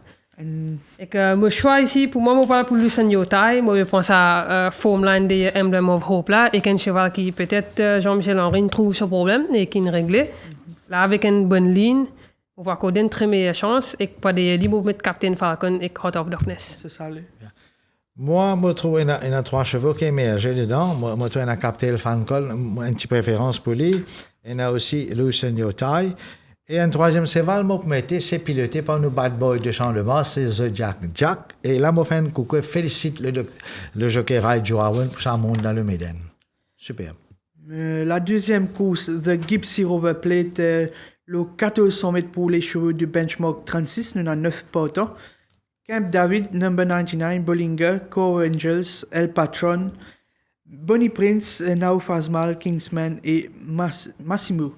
Et que mon choix ici, pour moi, je parle pour Loosen Your Tie. Moi, je pense à Foam Line des Emblem of Hope là, et qu'un cheval qui peut-être Jean-Michel Henry trouve ce problème et qui est réglé. Là, avec une bonne ligne, on va accorder une très meilleure chance et pas des libres pour mettre Captain Falcon et Heart of Darkness. C'est ça, là. Moi, je trouve qu'il y a 3 chevaux qui émergent dedans. Moi, je trouve qu'il y a Captain Fancol, une petite préférence pour lui. Il y a aussi Lucien Yotai. Et un troisième cheval, moi, pour mettre, c'est piloté par nos bad boys de Champ de Mars, c'est The Jack. Et là, moi, je fais un coucou, félicite le jockey Rai Jurawan pour sa monte dans le Méden. Superbe. La deuxième course, The Gypsy Rover Plate, le 1400 mètres pour les chevaux du benchmark 36, nous avons 9 partants. Camp David, number 99, Bollinger, Core Angels, El Patron, Bonnie Prince, Now Fazmal, Kingsman et Massimo.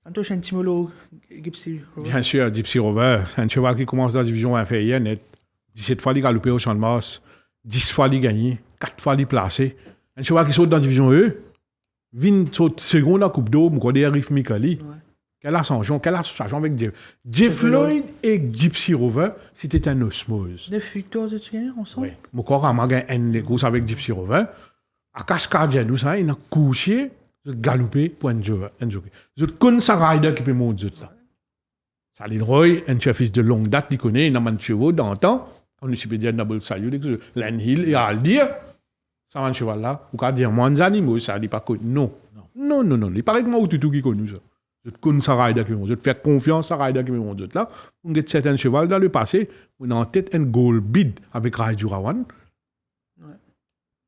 Antoine Timolo, Gypsy Rover. Bien sûr, Gypsy Rover, c'est un cheval qui commence dans la division inférieure, net. 17 fois il galopé au Champ de Mars, 10 fois il gagné, 4 fois il placé. Un cheval qui saute dans la division E, vient saute seconde à Coupe d'Eau, mon collègue Riff Mikali. Quelle ascension, quelle association avec Jeff Floyd et Gypsy Rover, c'était un osmose. 9 victoires de Tien ensemble? Oui. Mon corps a gagné une course avec Gypsy Rover. À Cascadia, nous, ça, il a couché, il a galopé pour un jockey. Il connaît sa rider qui peut monter ça. Salin Roy, un fils de longue date, il connaît, il a un chevaux d'antan. On ne peut dire Double Salut, Len Hill, et à le dire, ça va un cheval là, ou qu'à dire, moi, un animaux, ça, il n'est pas connu. Non. Il est pareil que moi, ou tout qui connaît ça. Je connais sa rider qui me monte. Je te fais confiance à rider qui me monte là. On a certains chevaux dans le passé, on a en tête un goal bid avec Rai Jurawan.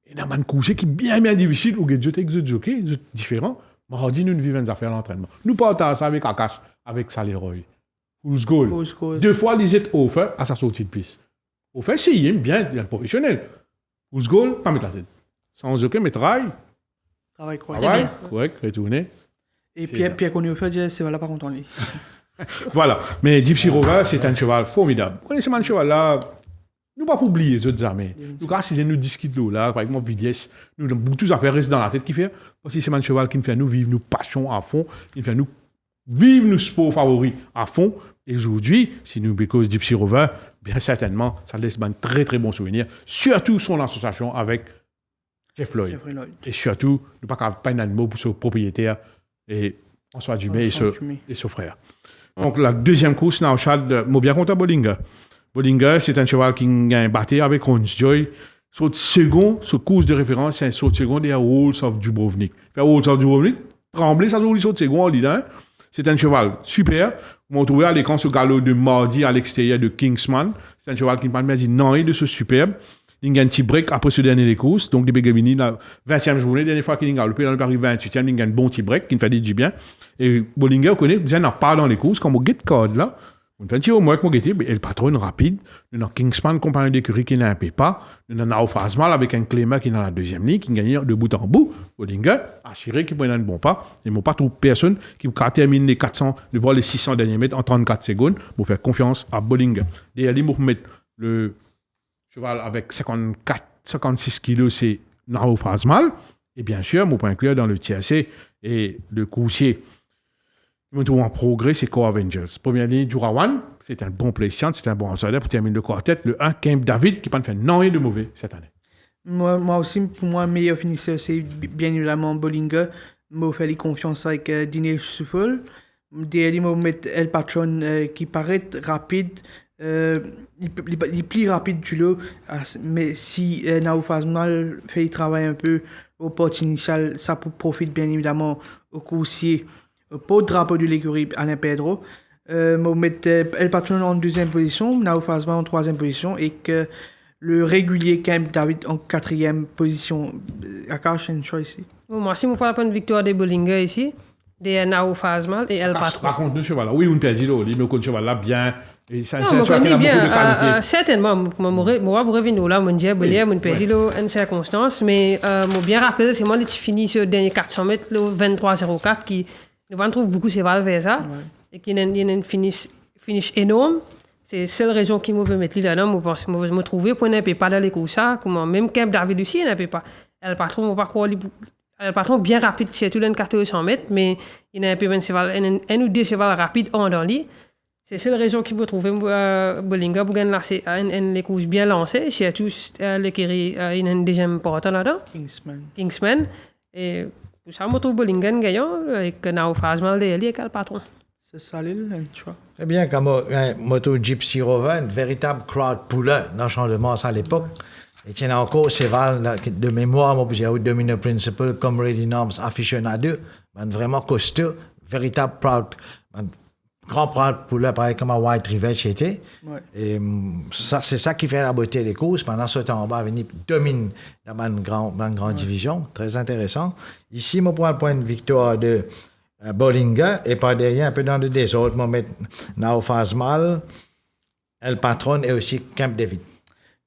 Et dans un coucher qui est bien difficile, où il y a des jockeys différents. Mais on dit nous vivons des affaires d'entraînement. Nous partons ça avec Akash, avec Saleroy. Who's goal. 2 fois, ils étaient offerts à sa sortie de piste. Offert, si, il aime bien, il est professionnel. Who's goal, pas mettre la tête. Sans aucun métraille. Travail correct, retourner. Et Pierre qu'on a fait, c'est voilà, pas content lui. Voilà. Mais Gypsy Rover, c'est un cheval formidable. Vous connaissez ce cheval-là? Nous ne pas oublier les autres amis. Donc, si nous discutons là, par exemple, Vidiès, nous avons beaucoup de affaires dans la tête qui fait. Parce que c'est un cheval qui nous fait nous vivre nos passions à fond, qui nous fait nous vivre nos sports favoris à fond. Et aujourd'hui, si nous bécause Gypsy Rover, bien certainement, ça laisse un très très bon souvenir. Surtout son association avec Jeff Lloyd. Et surtout, nous ne pas un mot pour son propriétaire et François Dumais et son frère. Donc, la deuxième course, nous avons bien compté Bollinger. Bollinger, c'est un cheval qui a battu avec Ron Joy. Son second, ce course de référence, c'est un saut de second des Walls of Dubrovnik. Walls of Dubrovnik, tremblé, ça joue le saut de second en leader. C'est un cheval super. Vous m'en trouvez à l'écran ce galop de mardi à l'extérieur de Kingsman. C'est un cheval qui me permet de dire non et de ce superbe. Il y a un petit break après ce dernier des courses. Donc, les Bégamini, la 20e journée, la dernière fois qu'il a galopé, dans le Paris 28e, il y a un bon petit break qui me fait du bien. Et Bollinger connaît, vous n'en pas dans les courses, comme au get code là. On fait un petit au moins que mon guetté, et le patron rapide. Nous avons Kingsman, compagnie d'écurie qui n'a un pas. Nous avons Phasmal avec un Clément qui est dans la deuxième ligne, qui gagne de bout en bout. Bollinger, assuré qu'il prenne un bon pas. Et moi, pas trop personne qui termine les 400, voire les 600 derniers mètres en 34 secondes pour faire confiance à Bollinger. Derrière, pour mettre le cheval avec 56 kilos, c'est Nao Phasmal. Et bien sûr, mon point inclure dans le TAC et le coursier. Nous trouvons en progrès, c'est Core Avengers. Première ligne, Jurawan, c'est un bon placement, c'est un bon outsider pour terminer le quartet. Le 1, Camp David, qui n'a pas fait non et de mauvais cette année. Moi aussi, pour moi, le meilleur finisseur, c'est bien évidemment Bollinger. Je fais confiance avec Dinesh Souffle. Derrière, je vais mettre El Patron qui paraît rapide. Il est plus rapide du lot. Mais si Nao Fazmal fait travailler un peu au porte initial, ça profite bien évidemment au coursier. Pour le drapeau de l'écurie Alain Pedro. Je vais mettre El Patron en deuxième position, Nao Fazman en troisième position et que le régulier Camp David en quatrième position. Akash, un choix ici. Moi, si je parle pas de victoire de Bollinger ici, de Nao Fazman et El Patron. Par contre, deux chevaux là, oui, on perd là, mais on cheval là bien. Et ça, je connais bien. Certainement, moi, pour revenir là, mon Dieu, Bollinger, mon perd en circonstance, mais je bien rappelé, c'est moi qui fini sur le dernier 400 mètres, le 23-04 qui. On trouve beaucoup de cheval vers ça. Et qu'il y a une finish énorme. C'est la seule raison qui me veut mettre là-dedans. Je me trouver pour ne pas dans les courses. Même Camp David aussi, ne peut pas. Le patron, le patron bien rapide, c'est tout le 400 mètres, mais il y a un cheval, un ou deux chevals rapides en dans lui. C'est la seule raison qui me trouve Bollinger pour gagner les courses bien lancées. C'est tout l'écurie, il y a un deuxième porteur là-dedans. Kingsman. Et pour ça, je trouve Bollinger gagnant avec Nao Fazmal derrière lui et le patron. C'est ça, le choix. Très bien, comme un moto Gypsy Rover, un véritable crowd puller dans le Champ de Mars à l'époque. Et tiens encore, cheval de mémoire, moi, j'ai eu Domino Principle comme Ready Norms aficionado, vraiment costaud, véritable proud, grand proud pour l'appareil comme un White Rivet était. Ouais. Et ça, c'est ça qui fait la beauté des courses. Pendant ce temps, on va venir domine dans une grande division. Très intéressant. Ici, moi, pour un point de victoire de Bollinger, et par derrière, un peu dans le désordre, moi, mettre Naufaz Mal, El Patron et aussi Camp David.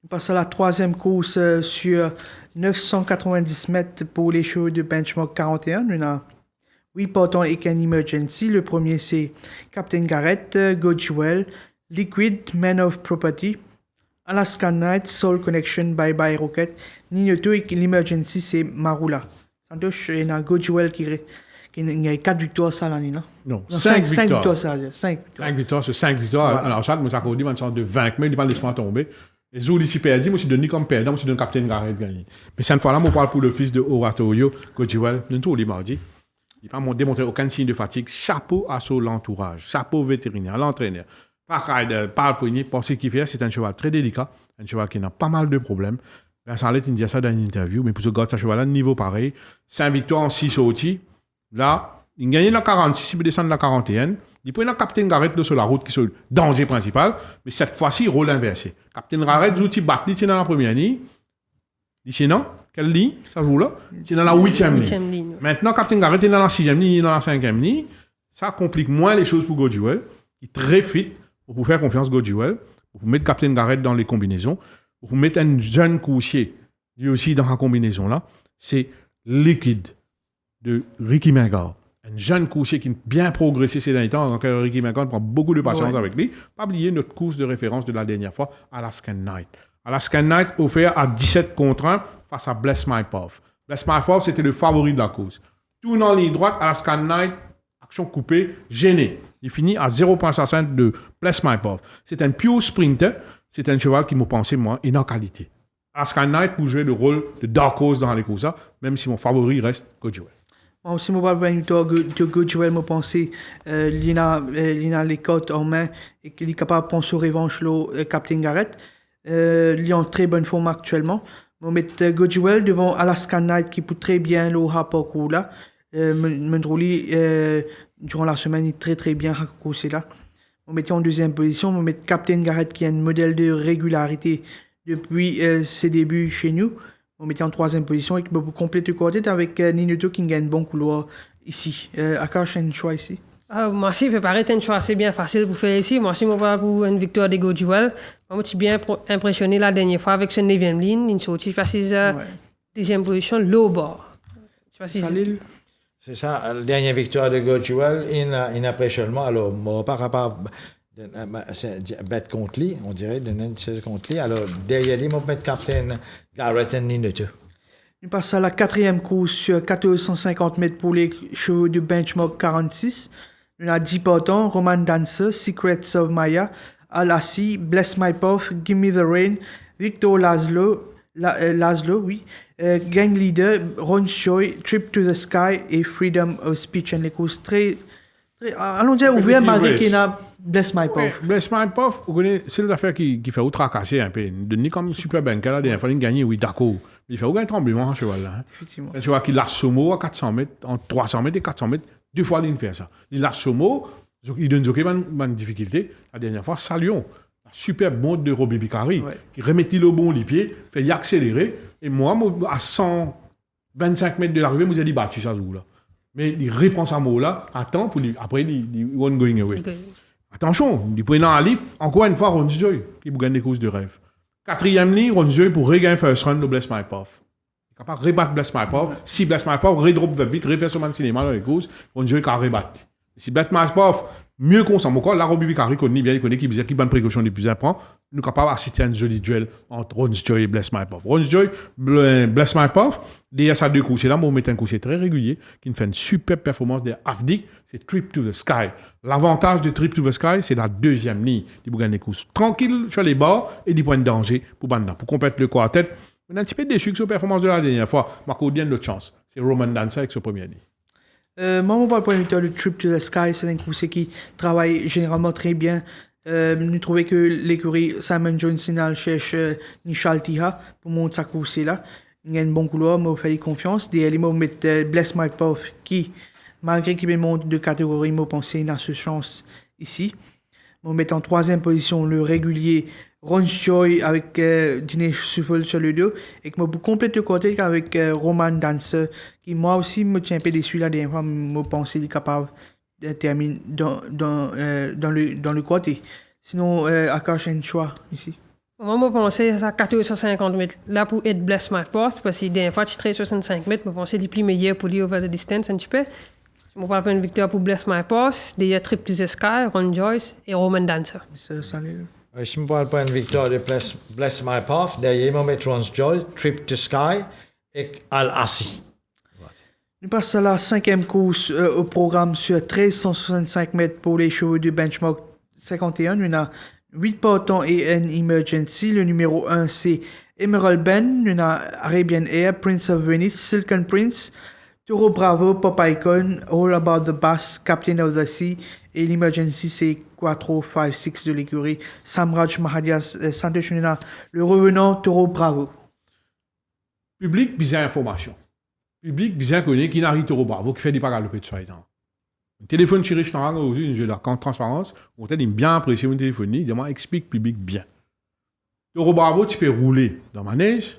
On passe à la troisième course sur 990 mètres pour les chevaux de benchmark 41. On a 8 partants et qu'un emergency. Le premier, c'est Captain Garrett, Go Jewel, Liquid, Man of Property, Alaska Night, Soul Connection, Bye Bye Rocket, Ninoto et l'emergency, c'est Marula. Santosh, il y a Go Jewel qui a 4 victoires ça l'année, là. Non, 5 5 victoires. ça veut dire. 5 victoires. 5 victoires sur 5 victoires. Ouais. Alors, chaque, moi, ça dit, une sorte de vaincre, mais il va laisser-moi tomber. Et Zouli, ici, perdu, moi, je suis donné comme perdant, moi, je suis donné Captain Garrett gagné. Mais cette fois-là, moi, on parle pour le fils de Oratorio, Gojiwell, nous tous les mardis. Il n'a pas démontré aucun signe de fatigue. Chapeau à son entourage, chapeau vétérinaire, l'entraîneur. Pas rider, pas le premier, parce qu'il fait, c'est un cheval très délicat, un cheval qui a pas mal de problèmes. Vincent Lett, il dit ça dans une interview, mais pour ce gars, ce cheval-là, niveau pareil, 5 victoires en 6 sorties. Là, il gagne la 46, il peut descendre la 41. Il peut y avoir Captain Garrett sur la route qui est le danger principal, mais cette fois-ci, rôle inversé. Captain Garrett, l'outil battu, c'est dans la première ligne. Ici, non? Quelle ligne, ça joue là? C'est dans la 8e ligne. Maintenant, Captain Garrett est dans la 6e ligne, dans la 5e ligne. Ça complique moins les choses pour Gojiwell, qui est très fit pour faire confiance à Gojiwell, pour mettre Captain Garrett dans les combinaisons, pour mettre un jeune coursier, lui aussi dans la combinaison là. C'est Liquid de Ricky Mingard. Un jeune coursier qui a bien progressé ces derniers temps, donc Ricky Mingard prend beaucoup de patience avec lui. Pas oublier notre course de référence de la dernière fois, Alaskan Night. Alaskan Night offert à 17 contre 1 face à Bless My Puff. Bless My Puff, c'était le favori de la course. Tout dans la ligne droite, Alaskan Night, action coupée, gêné. Il finit à 0,65 de Bless My Puff. C'est un pure sprinter. C'est un cheval qui m'a pensé, moi, est en qualité. Alaskan Night pour jouer le rôle de Dark Horse dans les courses, même si mon favori reste Gojiwell. Moi aussi, je vais de Gojiwell, je pense qu'il a les cotes en main et qu'il est capable de penser aux revanches, Captain Garrett. Il est en très bonne forme actuellement. On va mettre Gojiwell devant Alaska Night qui peut très bien le rapport là. Mendroli, durant la semaine, il est très très bien raccourci là. On va mettre en deuxième position, on va mettre Captain Garrett qui a un modèle de régularité depuis ses débuts chez nous. On va mettre en troisième position et qui peut compléter le quartet avec Ninoto qui gagne un bon couloir ici. Akash, un choix ici. Moi aussi, peut paraître un choix assez bien facile pour faire ici. Moi aussi, je vais pour une victoire de Gojiwell. Moi, je suis bien impressionné la dernière fois avec son 9e ligne. Il sortit facile deuxième position, low bar. Salil. C'est ça, la dernière victoire de Gojiwell, il impressionnement. Alors, on par rapport bête contre lui, on dirait, de 16 contre lui. Alors, derrière lui, on peut mettre Captain Garrett et Ninoto. On passe à la quatrième course sur 1450 mètres pour les chevaux de benchmark 46. On a 10 partants, Roman Dancer, Secrets of Maya, Alassi, Bless My Puff, Give Me the Rain, Victor Laszlo, Gang Leader, Ron Choi, Trip to the Sky et Freedom of Speech. Les courses très allons dire ouvertes malgré qu'il y a Bless My Puff. Ouais, Bless My Puff, vous connaissez, c'est les affaires qui fait ou tracasser un peu. Denis comme super banker la dernière fois, il gagne, oui, d'accord. Il fait aucun tremblement, ce cheval-là. Effectivement. C'est un cheval qui lâche Somo à 400 mètres, entre 300 mètres et 400 mètres, 2 fois il fait ça. Il lâche Somo, il donne une difficulté. La dernière fois, Salion, la super bonde de Robbie Bicari, qui remettait le bon les pieds, fait y accélérer. Et moi, à 125 mètres de l'arrivée, je vous ai dit, battu ça, là. Mais il reprend sa mot là, attend, pour après, il won't going away. Okay. Attention, il prend un livre, encore une fois, Ron Joy, qui vous gagne des courses de rêve. 4e ligne, Ron Joy pour regagner first run de Bless My Puff. Il est capable de rebattre Bless My Puff. Si Bless My Puff redrop the beat, refaire son cinéma dans les courses, Ron Joy can rebattre. Si Bless My Puff, mieux qu'on s'en moque, la Robbie Bicari connaît bien, il connaît qui bonne précaution des plus importants. Nous sommes capables d'assister à un joli duel entre Ron Joy et Bless My Puff. Ron Joy, Bless My Puff, derrière sa deux coursiers là, on met un coursier très régulier qui fait une super performance des Afdik, c'est Trip to the Sky. L'avantage de Trip to the Sky, c'est la 2e ligne. Il gagne des courses tranquilles sur les bords et des points de danger pour Banda. Pour compléter le quartet, on est un petit peu déçu que sa performance de la dernière fois. Marco Dien, l'autre chance. C'est Roman Dancer avec sa première ligne. Moi, on parle pour le Trip to the Sky, c'est un coursier qui travaille généralement très bien Nous trouvons que l'écurie Simon Johnson cherche Nishal Tiha pour monter sa course là. Il y a un bon couloir, je fais confiance. Derrière, je mets Bless My Path qui, malgré qu'il monte de catégorie, je pense qu'il a ce chance ici. Je mets en troisième position le régulier Ron Joy avec Dinesh Suffel sur le dos. Et que je complète le côté avec Roman Dancer qui, moi aussi, me tient un peu déçu la dernière fois. Je pense qu'il est capable de terminer dans le côté. Sinon, Akash a un choix ici. Moi, je pensais à 1450 mètres. Là, pour être Bless My Path, parce que des fois, tu 65 mètres, je pensais les plus meilleurs pour lui over the distance un petit peu. Je parle pas une victoire pour Bless My Path, des Trip to the Sky, Ron Joyce et Roman Dancer. C'est ça, Je ne parle pas une victoire de Bless My Path. Derrière, je mets Ron Joyce, Trip to Sky et Al-Assi. Nous passons à la cinquième course au programme sur 1365 mètres pour les chevaux du benchmark 51. On a 8 partants et un emergency. Le numéro 1, c'est Emerald Ben. On a Arabian Air, Prince of Venice, Silken Prince, Toro Bravo, Pop Icon, All About the Bass, Captain of the Sea. Et l'emergency, c'est 4-5-6 de l'écurie Samraj Mahadias Santosh. On a le revenant Toro Bravo. Public, bizarre information. Public, bizarre connu, qui n'arrive Toro Bravo, qui fait des pas galoper de soir. Un téléphone chez Richard, aujourd'hui, je la transparence, on t'a dit bien apprécié mon téléphone, il dit moi explique public bien. Toro Bravo, tu peux rouler dans ma neige.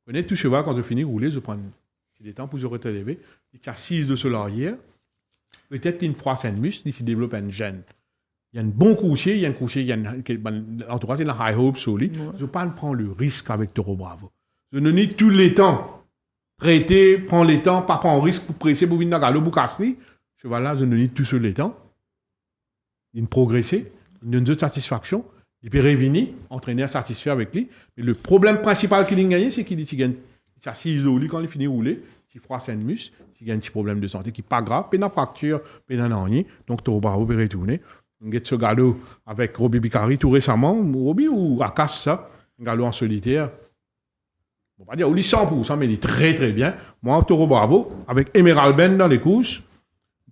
Connais tout cheval quand je finis de rouler, je prends des temps pour se relever. Il y a 6 de sol arrière. Peut-être qu'il froisse un muscle, il se développe un gène. Il y a un bon coursier, il y a un coursier, il y a en tout cas, c'est la high hope sur lui. Je ne veux pas prendre le risque avec Toro Bravo. Je ne nie tous les temps. Traiter, prendre les temps, pas prendre risque pour presser, pour venir dans le galop, pour casser. Cheval-là, je ne nie tout sur les temps. Il progresse, il donne de satisfaction. Il peut revenir, entraîneur satisfait avec lui. Mais le problème principal qu'il a gagné, c'est qu'il gagne. Il s'assise au lit quand il finit de rouler. S'il froisse un muscle, s'il gagne un petit problème de santé qui n'est pas grave, il y a une fracture, il y a rien. Donc, Toro Bravo peut retourner. On a ce galop avec Robbie Bicari tout récemment. Robbie ou Akash, ça. Un galop en solitaire. On va dire, il est 100%, mais il est très très bien. Moi, Toro Bravo, avec Emerald Ben dans les courses.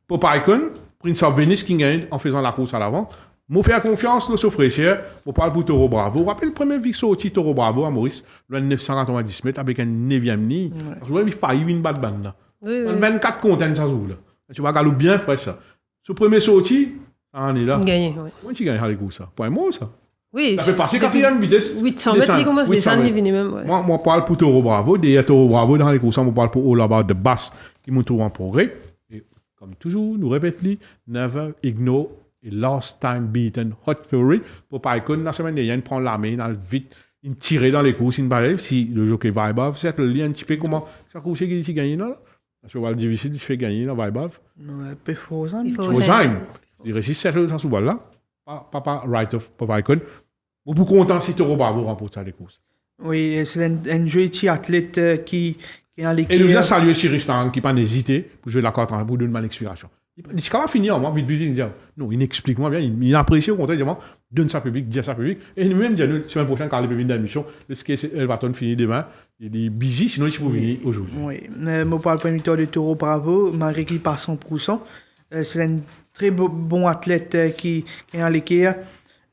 Pop Icon, Prince of Venice qui gagne en faisant la course à l'avant. Moi, faire confiance, le souffre cher. On parle pour Toro Bravo. Vous rappelez le premier victoire sorti Toro Bravo à Maurice, le 990 mètres, avec un 9e ligne. Je vois, il faillit une batte bande. Oui. 24 contents, ça joue là. Tu vas galoper bien, frère, ça. Ce premier sorti, ça en est là. Gagné, oui. Comment tu gagnes les courses, ça? Point mot, ça. Oui. Ça fait passer 4e vitesse. 800 mètres, il commence à descendre, il finit même. Ouais. Moi, je parle pour Toro Bravo. Derrière Toro Bravo, dans les courses, on parle pour All About the Bass, qui montre en progrès. Et comme toujours, nous répétons, never ignore a last time beaten hot fury. Pour pas icon, la semaine dernière, il prend la main, il vite, il tire dans les courses, il balève. Si le jockey va above, c'est le lien un petit peu comment ça course qui dit gagner là. Le cheval difficile, il fait gagner là, va above. Il faut il réussit settle ça sous balle là. Pas right of Pop Icon. Ou pour content si Toro Bravo remporte ça les courses. Oui, c'est un joli petit athlète qui est en l'équipe. Et nous a salué Chiristan qui n'a pas hésité pour jouer la carte en pour donner mal explication. Il dit comment finir moi, vite, il dit non, il explique moi bien, il apprécie au contraire, il donne ça public, dit ça public. Et lui-même dit nous, semaine prochaine, quand il peut venir dans l'émission, le ski Elbaton finit demain, il est busy, sinon il peut venir aujourd'hui. Oui, je parle pas de Toro Bravo, malgré qu'il passe 100%. C'est un très bon athlète qui est en l'équipe.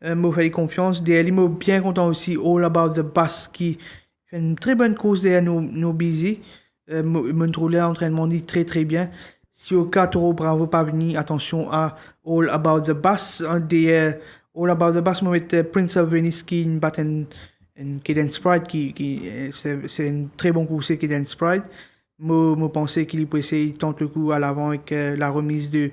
Je fais confiance. Derrière, je suis bien content aussi. All About the Bass qui fait une très bonne course derrière nos busy. Je trouve l'entraînement dit très très bien. Si au cas Toro Bravo pas venir, attention à All About the Bass. All About the Bass, je vais mettre Prince of Venice qui bat un Cadence Pride c'est une très bonne course Cadence Pride. Je pensais qu'il peut essayer de tenter le coup à l'avant avec la remise de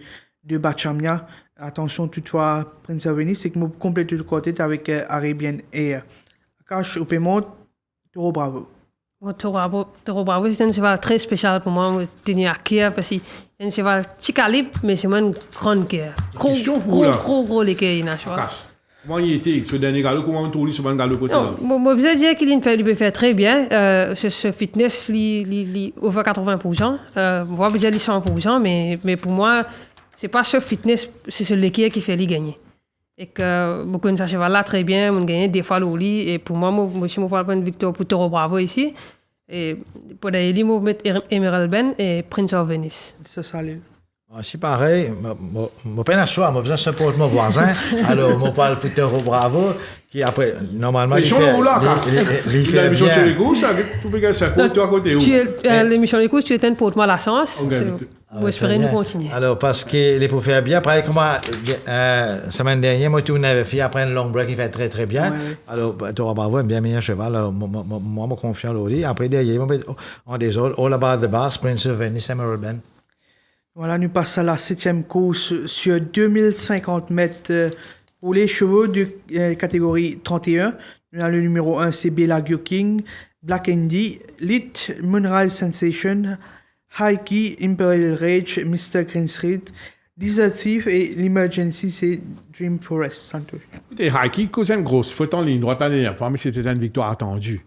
Bachamia. Attention toutefois, Prince of Venice, c'est que je complète le côté avec Arabian Air. Cash au paiement, Toro Bravo. Toro Bravo, c'est un cheval très spécial pour moi, tenir à cœur, parce que c'est un cheval petit calibre, mais c'est une grande cœur. Gros les cœurs, il a cheval. Comment il était, ce dernier galop, comment on tourne sur un galop comme ça? Je veux dire qu'il peut faire très bien. Ce fitness, il over 80%. Moi, je veux dire 100%, mais pour moi, c'est pas ce fitness, c'est ce l'équipe qui fait lui gagner. Et que beaucoup de ce cheval-là très bien, on gagne des fois le lit. Et pour moi, je me parle pas de victoire pour Toro Bravo ici. Et pour d'ailleurs, je vais mettre Emerald Ben et Prince of Venice. Ça salut. C'est pareil, je peine à choix, je besoin de support mon voisin, alors je parle plutôt au Bravo, qui après, normalement, il fait bien. L'émission de l'écoute, ça, tu peux gagner ça, toi à côté où? L'émission de l'écoute, tu éteins pour moi la chance. Vous espérez nous continuer. Alors, parce que les pour faire bien, après, comme semaine dernière, moi, tout n'avais fait après un long break, il fait très, très bien. Alors, tu auras Bravo, un bien meilleur cheval, alors, moi, je confiant l'autre. Après, derrière, on des autres, All About the Bass, Prince of Venice, Emerald Ben. Voilà, nous passons à la 7e course sur 2050 mètres pour les chevaux de catégorie 31. Nous avons le numéro 1, c'est Bellagio King, Black Andy, Lit, Moonrise Sensation, High Key, Imperial Rage, Mr. Green Street, Desert Thief et l'Emergency, c'est Dream Forest. Santos. Écoutez, High Key causait une grosse faute en ligne droite la dernière fois, mais c'était une victoire attendue.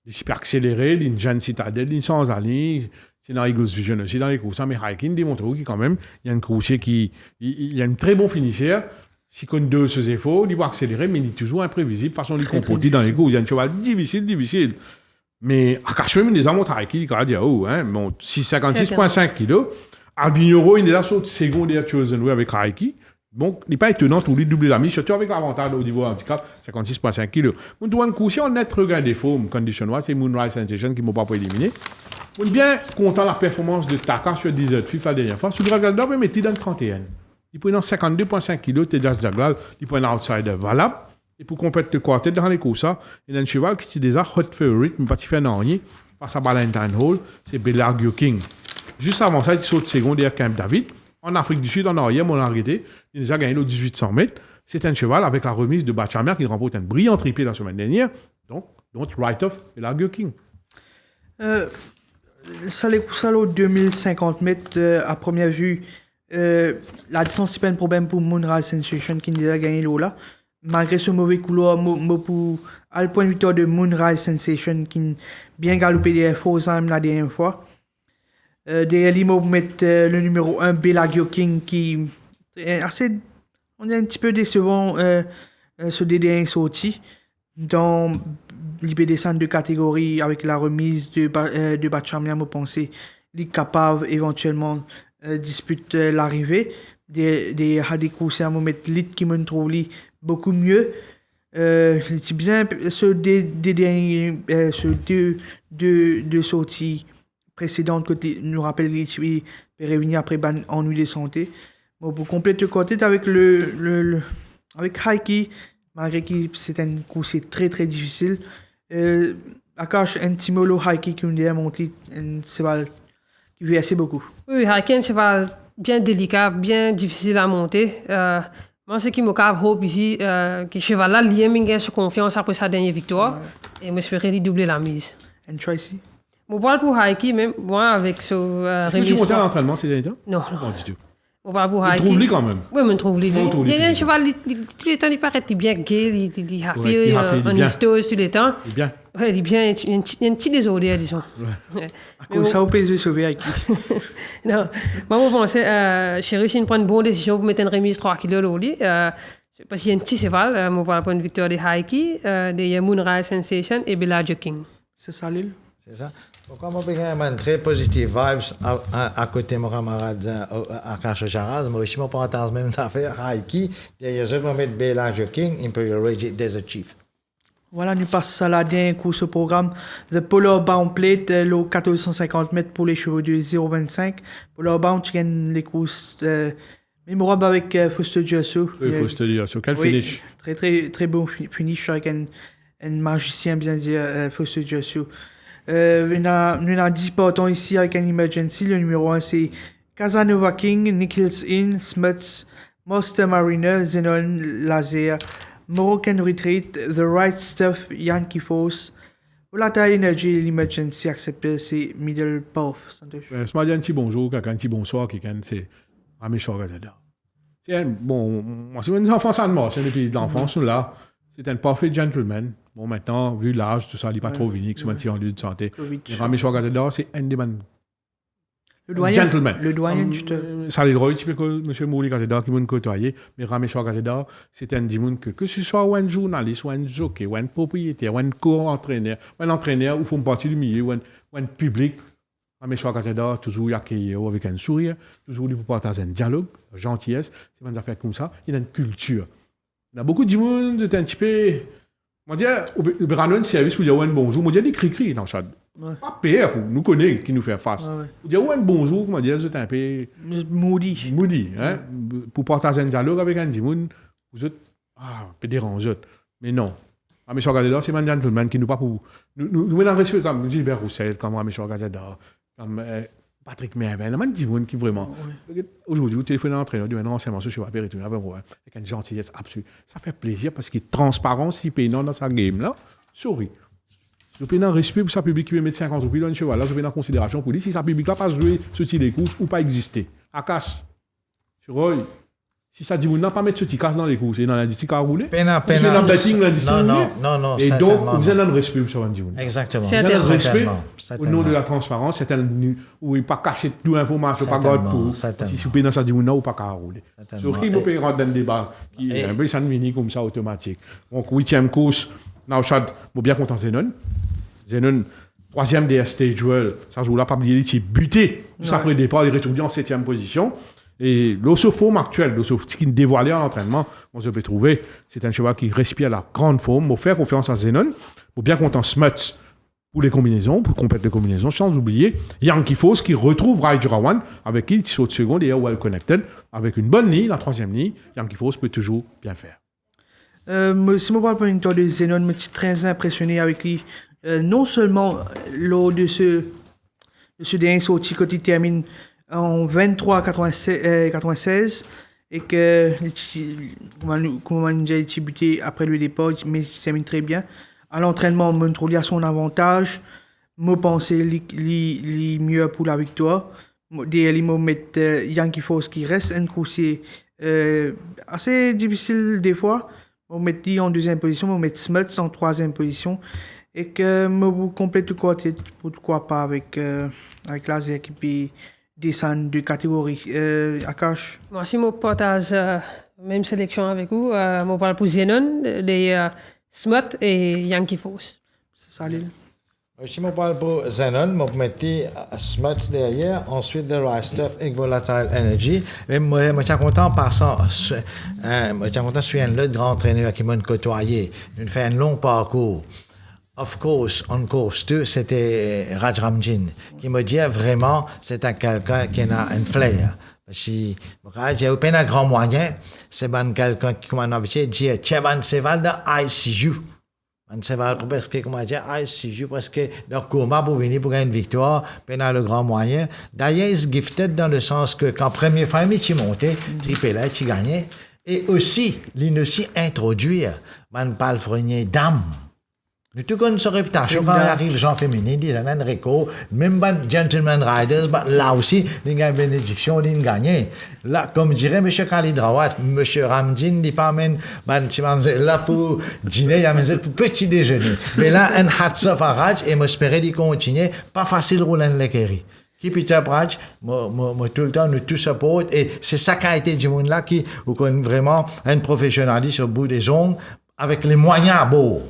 Il s'est accéléré, une jeune citadelle, une sans aller. C'est dans Eagles Vision aussi, dans les courses. Mais Hiking démontre qu'il quand même, il y a un coursier qui il a un très bon finisseur. S'il connaît deux ses efforts, il va accélérer, mais il est toujours imprévisible. De toute façon, il comporte dans les courses. Il y a un cheval difficile. Mais à Cachemire, il y a des Hiking qui a dit, bon, 56,5 kg. À Vignereau, il est là sur le second des Chosen Way avec Hiking. Donc, il n'est pas étonnant pour lui de doubler la mise, surtout avec l'avantage au niveau handicap, 56,5 kg. On doit un coursier en net regard des formes conditionnois, c'est Moonrise Sensation qui ne m'a pas éliminé. On est bien content de la performance de Taka sur 10 FIFA la dernière fois. Sur le Dragon Dog, il mettait dans 31. Il prend 52,5 kg, Tejas Jaglal, il prend un outsider valable. Et pour compléter le quartet dans les courses, il y a un cheval qui est déjà hot favorite, mais pas si fait un rien, face à Valentine Hall, c'est Bellagio King. Juste avant ça, il saute second derrière Camp David. En Afrique du Sud, en arrière, on l'a arrêté. Il les a gagné aux 1800 mètres. C'est un cheval avec la remise de Bachamia qui remporte un brillant triplé la semaine dernière. Donc right off Bellagio King. Ça les courses à 2050 mètres, à première vue, la distance, c'est pas un problème pour Moonrise Sensation qui a gagné l'eau là. Malgré ce mauvais couloir, à le point de victoire de Moonrise Sensation qui a bien galopé des Fosheim la dernière fois. Derrière lui, on met le numéro 1, Bellagio King, qui est assez, on est un petit peu décevant ce dernier sorti. Dans l'IP-descente de catégorie avec la remise de Bachamia, je pense qu'il est capable éventuellement disputer l'arrivée. Des courses à mettre l'IT qui me trouve beaucoup mieux. C'est bien ce deux sorties précédentes que nous rappelle qu'il est réuni après ennui de santé. Bon, pour compléter le côté avec avec Haiki, malgré que c'est un course très très difficile. Akash un Timolo Haiki qui nous a montré un cheval qui veut assez beaucoup. Oui, Haiki est un cheval bien délicat, bien difficile à monter. Moi, ce qui me capte hope ici, que le cheval là, il a gagne confiance après sa dernière victoire. Et j'espère lui doubler la mise. Et Tracy? Je parle pour Haiki, même moi, avec ce remise. Est-ce que tu montes à l'entraînement ces derniers temps? Non. Pas du tout. Je parle pour Haiki. Tu trouves-lui quand même? Oui, je trouve lui. Il y a un cheval, tous les temps, il paraît bien gay, il est happy, en histose tous les temps. Il est bien. Oui, il est bien, il y a un petit désordre, disons. Comme ça, au pays de sauver Haiki. Non, moi, je pensais, j'ai réussi à prendre une bonne décision pour mettre une remise 3 kg au lit. Parce qu'il y a un petit cheval, je parle pour une victoire de Haiki, de Moonrise Sensation et Bellagio King. C'est ça, l'île? C'est ça. Pourquoi moi, j'ai très positive vibes à côté de mon camarade à Cache-Charaz, mais aussi, je prends attention même affaire Haiki. D'ailleurs, je vais mettre Bellagio King, Imperial Rage et Desert Chief. Voilà, nous passons à la dernière course au programme. The Polar Bound Plate, le 1450 mètres pour les chevaux de 0,25. Polar Bound, tu gagnes les courses mémorables avec Foster Giasso. Oui, Foster Giasso. Quel finish? Très, très, très bon finish avec un magicien, bien dire, Foster Giasso. Nous avons 10 partants ici avec un emergency. Le numéro 1, c'est Casanova King, Nichols Inn, Smuts, Monster Mariner, Zenon Laser, Moroccan Retreat, The Right Stuff, Yankee Force. Volatile Energy, l'emergency accepté, c'est Middle Path. Ce matin, un petit bonjour, un petit bonsoir, quelqu'un, c'est Ramesh Gazada. Bon, moi, c'est un enfant sans mort, c'est depuis l'enfance, là. C'est un parfait gentleman. Bon, maintenant, vu l'âge, tout ça, il n'est pas trop vinique, souvent en lieu de santé. Ramesh Gazada, c'est un des le doyen, gentleman. Le doyen, ça les droits, que M. Mouli Gazeda qui m'a côtoyé, mais Ramesh Gazeda, c'est un dimoun que ce soit un journaliste, ou un jockey, ou un propriétaire, ou un co-entraîneur, ou un entraîneur, ou font partie du milieu, ou un public, Mais choix Gazeta, toujours accueillir avec un sourire, toujours pour partager un dialogue, gentillesse, c'est des affaires comme ça. Il y a une culture. Il y a beaucoup de monde, c'est un petit peu. Moi, je dis, il y a un service pour dire un bonjour. Moi, je dis, cri-cri dans le chat. Pas pire pour nous connaître, qui nous fait face. Pour dire un bonjour, moi, je dis, c'est un peu. Moody. Moody, hein. Pour partager un dialogue avec un petit monde, vous êtes. Un peu dérangeant. Mais non. Monsieur Gazeta, c'est un gentleman qui nous pas pour. Nous mettons en respect comme Gilbert Roussel, comme Monsieur Gazeta, comme Patrick Mervel. Il y a des gens qui vraiment. Aujourd'hui, vous téléphonez à l'entraîneur, du renseignement social, avec une gentillesse absolue. Ça fait plaisir parce qu'il est transparent, si payant dans sa game là, souris. Vous payez un respect pour sa public qui veut mettre 50 roupies dans un cheval. Là, vous payez en considération pour dire si sa public là pas jouer ce type de courses ou pas exister. Akash, sur Roy. Si ça dit, vous n'avez pas mettre ce petit casse dans les courses et dans l'industrie qui a roulé. Si dans le betting, l'industrie non. Et donc, vous avez un respect pour ça. Exactement. Vous avez un respect au nom de la transparence. C'est un où il n'y a pas caché tout l'information, pas garde pour. Si vous payez dans ça, dit, vous n'avez pas qu'à rouler. Sur qui vous payez rentrer dans le débat, qui est un peu mini comme ça automatique. Donc, 8e course, now shot, vous bien content Zenon. Zenon, 3e des Stage World, ça joue là, pas oublier, il buté. Juste après le départ, il est retourné en 7e position. Et l'ossoforme actuel, qui est dévoilé en entraînement, on se peut trouver, c'est un cheval qui respire la grande forme. Pour faire confiance à Zenon, pour bien content Smuts pour les combinaisons, pour compléter les combinaisons, sans oublier Yankee Force qui retrouve Raijurawan, avec qui il saute seconde et est well connected, avec une bonne ligne, la 3e ligne. Yankee Force peut toujours bien faire. Si je parle pour une de Zenon, je suis très impressionné avec lui. Non seulement lors de ce dernier sorti quand il termine en 23-96 et que comme on a été buté après le départ, mais il termine très bien. À l'entraînement, on trouve à son avantage. Je pense qu'il mieux pour la victoire. Derrière, il mettre Yankee Force qui reste un coursier assez difficile des fois. On met lui en 2e position, on met Smuts en 3e position. Et que je complète pourquoi pas avec la équipe descendre de catégorie. Akash? Moi, si je partage la même sélection avec vous, je parle pour Zenon, les Smut et Yankee Force. C'est ça, Lille. Si je parle pour Zenon, je mettais Smuts derrière, ensuite de Rice et Volatile Energy. Mais moi, je suis content par ça. Je suis content de un autre grand entraîneur qui m'a côtoyé. Il fait un long parcours. Of course, on course 2, c'était Raj Ramjin, qui me dit vraiment, c'est quelqu'un qui a un flair. Si Raj a un grand moyen, c'est quelqu'un qui, comme on a dit, c'est un cheval de ICU. Un cheval presque, comment dire, ICU, presque, de coma pour venir pour gagner une victoire, pendant le grand moyen. D'ailleurs, il se gifted dans le sens que quand première fois, il montait, triplé là, il gagnait. Et aussi, il aussi introduire, man palefrenier dame. Nous tout connaissons sa réputation quand il arrive gens féminins, ils ont un record, même les gentlemen riders, là aussi, ils ont une bénédiction, ils ont gagné. Là, comme dirait M. Khalid Rawat, M. Ramdin, il pas amène, là pour dîner, il amène pour petit déjeuner. Mais là, un hats off à Raj, et m'espérer d'y continuer, pas facile de rouler en l'équerry. Keep it up, Raj. Moi, tout le temps, nous tous support. Et c'est ça qui a été du monde là qui, vous connaissez vraiment un professionnaliste au bout des ongles, avec les moyens à bord.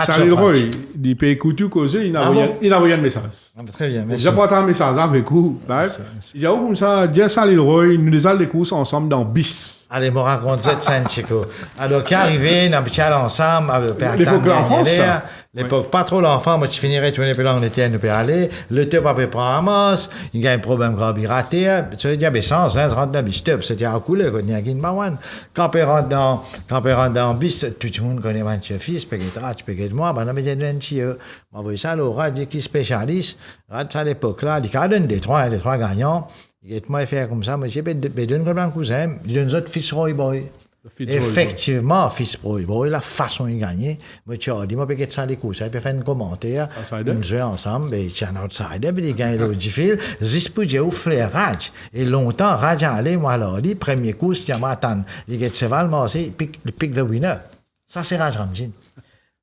Salut Roy, il peut écouter causer, il a envoyé un message. Très bien, merci. J'ai porté un message avec vous. Il y a comme ça, bien Salut Roy, nous les allons les courses ensemble dans BIS. Allez, me raconter ça, Chico. Alors, qui arrivé, on a ensemble, l'époque de l'enfance, ça. L'époque, pas trop l'enfant, moi, tu finirais, tu venais, puis là, on était, nous peut aller. Le top, après, prend un masse. Il y a un problème grave, il raté. Tu veux dire, mais sans, là, je rentre dans le bis, c'était à couler, quand il y a une barouane. Quand on rentre dans bis, tout le monde connaît mon fils, peut-être, tu peux être moi, ben, non, mais il y a un petit, m'a envoyé ça, le Rad, qui spécialiste. Rad, ça, à l'époque-là, il a donné des trois gagnants. Il est moi faire comme ça, monsieur, ben, donne comme un cousin, il donne autre fils Roy Boy. Effectivement, fils Roy Boy, la façon de gagner, moi, tu as dit, moi, peut-être ça les coups, ça peut faire un commentaire, on joue ensemble, ben, tu es un outsider, puis il gagne le difficile, Zispoudier ou Flair Raj, et longtemps, Raj a allé, moi, alors, dit, premier coup, si tu m'attends, il gagne cheval, moi aussi, il pick the winner. Ça, c'est Raj Ramjin.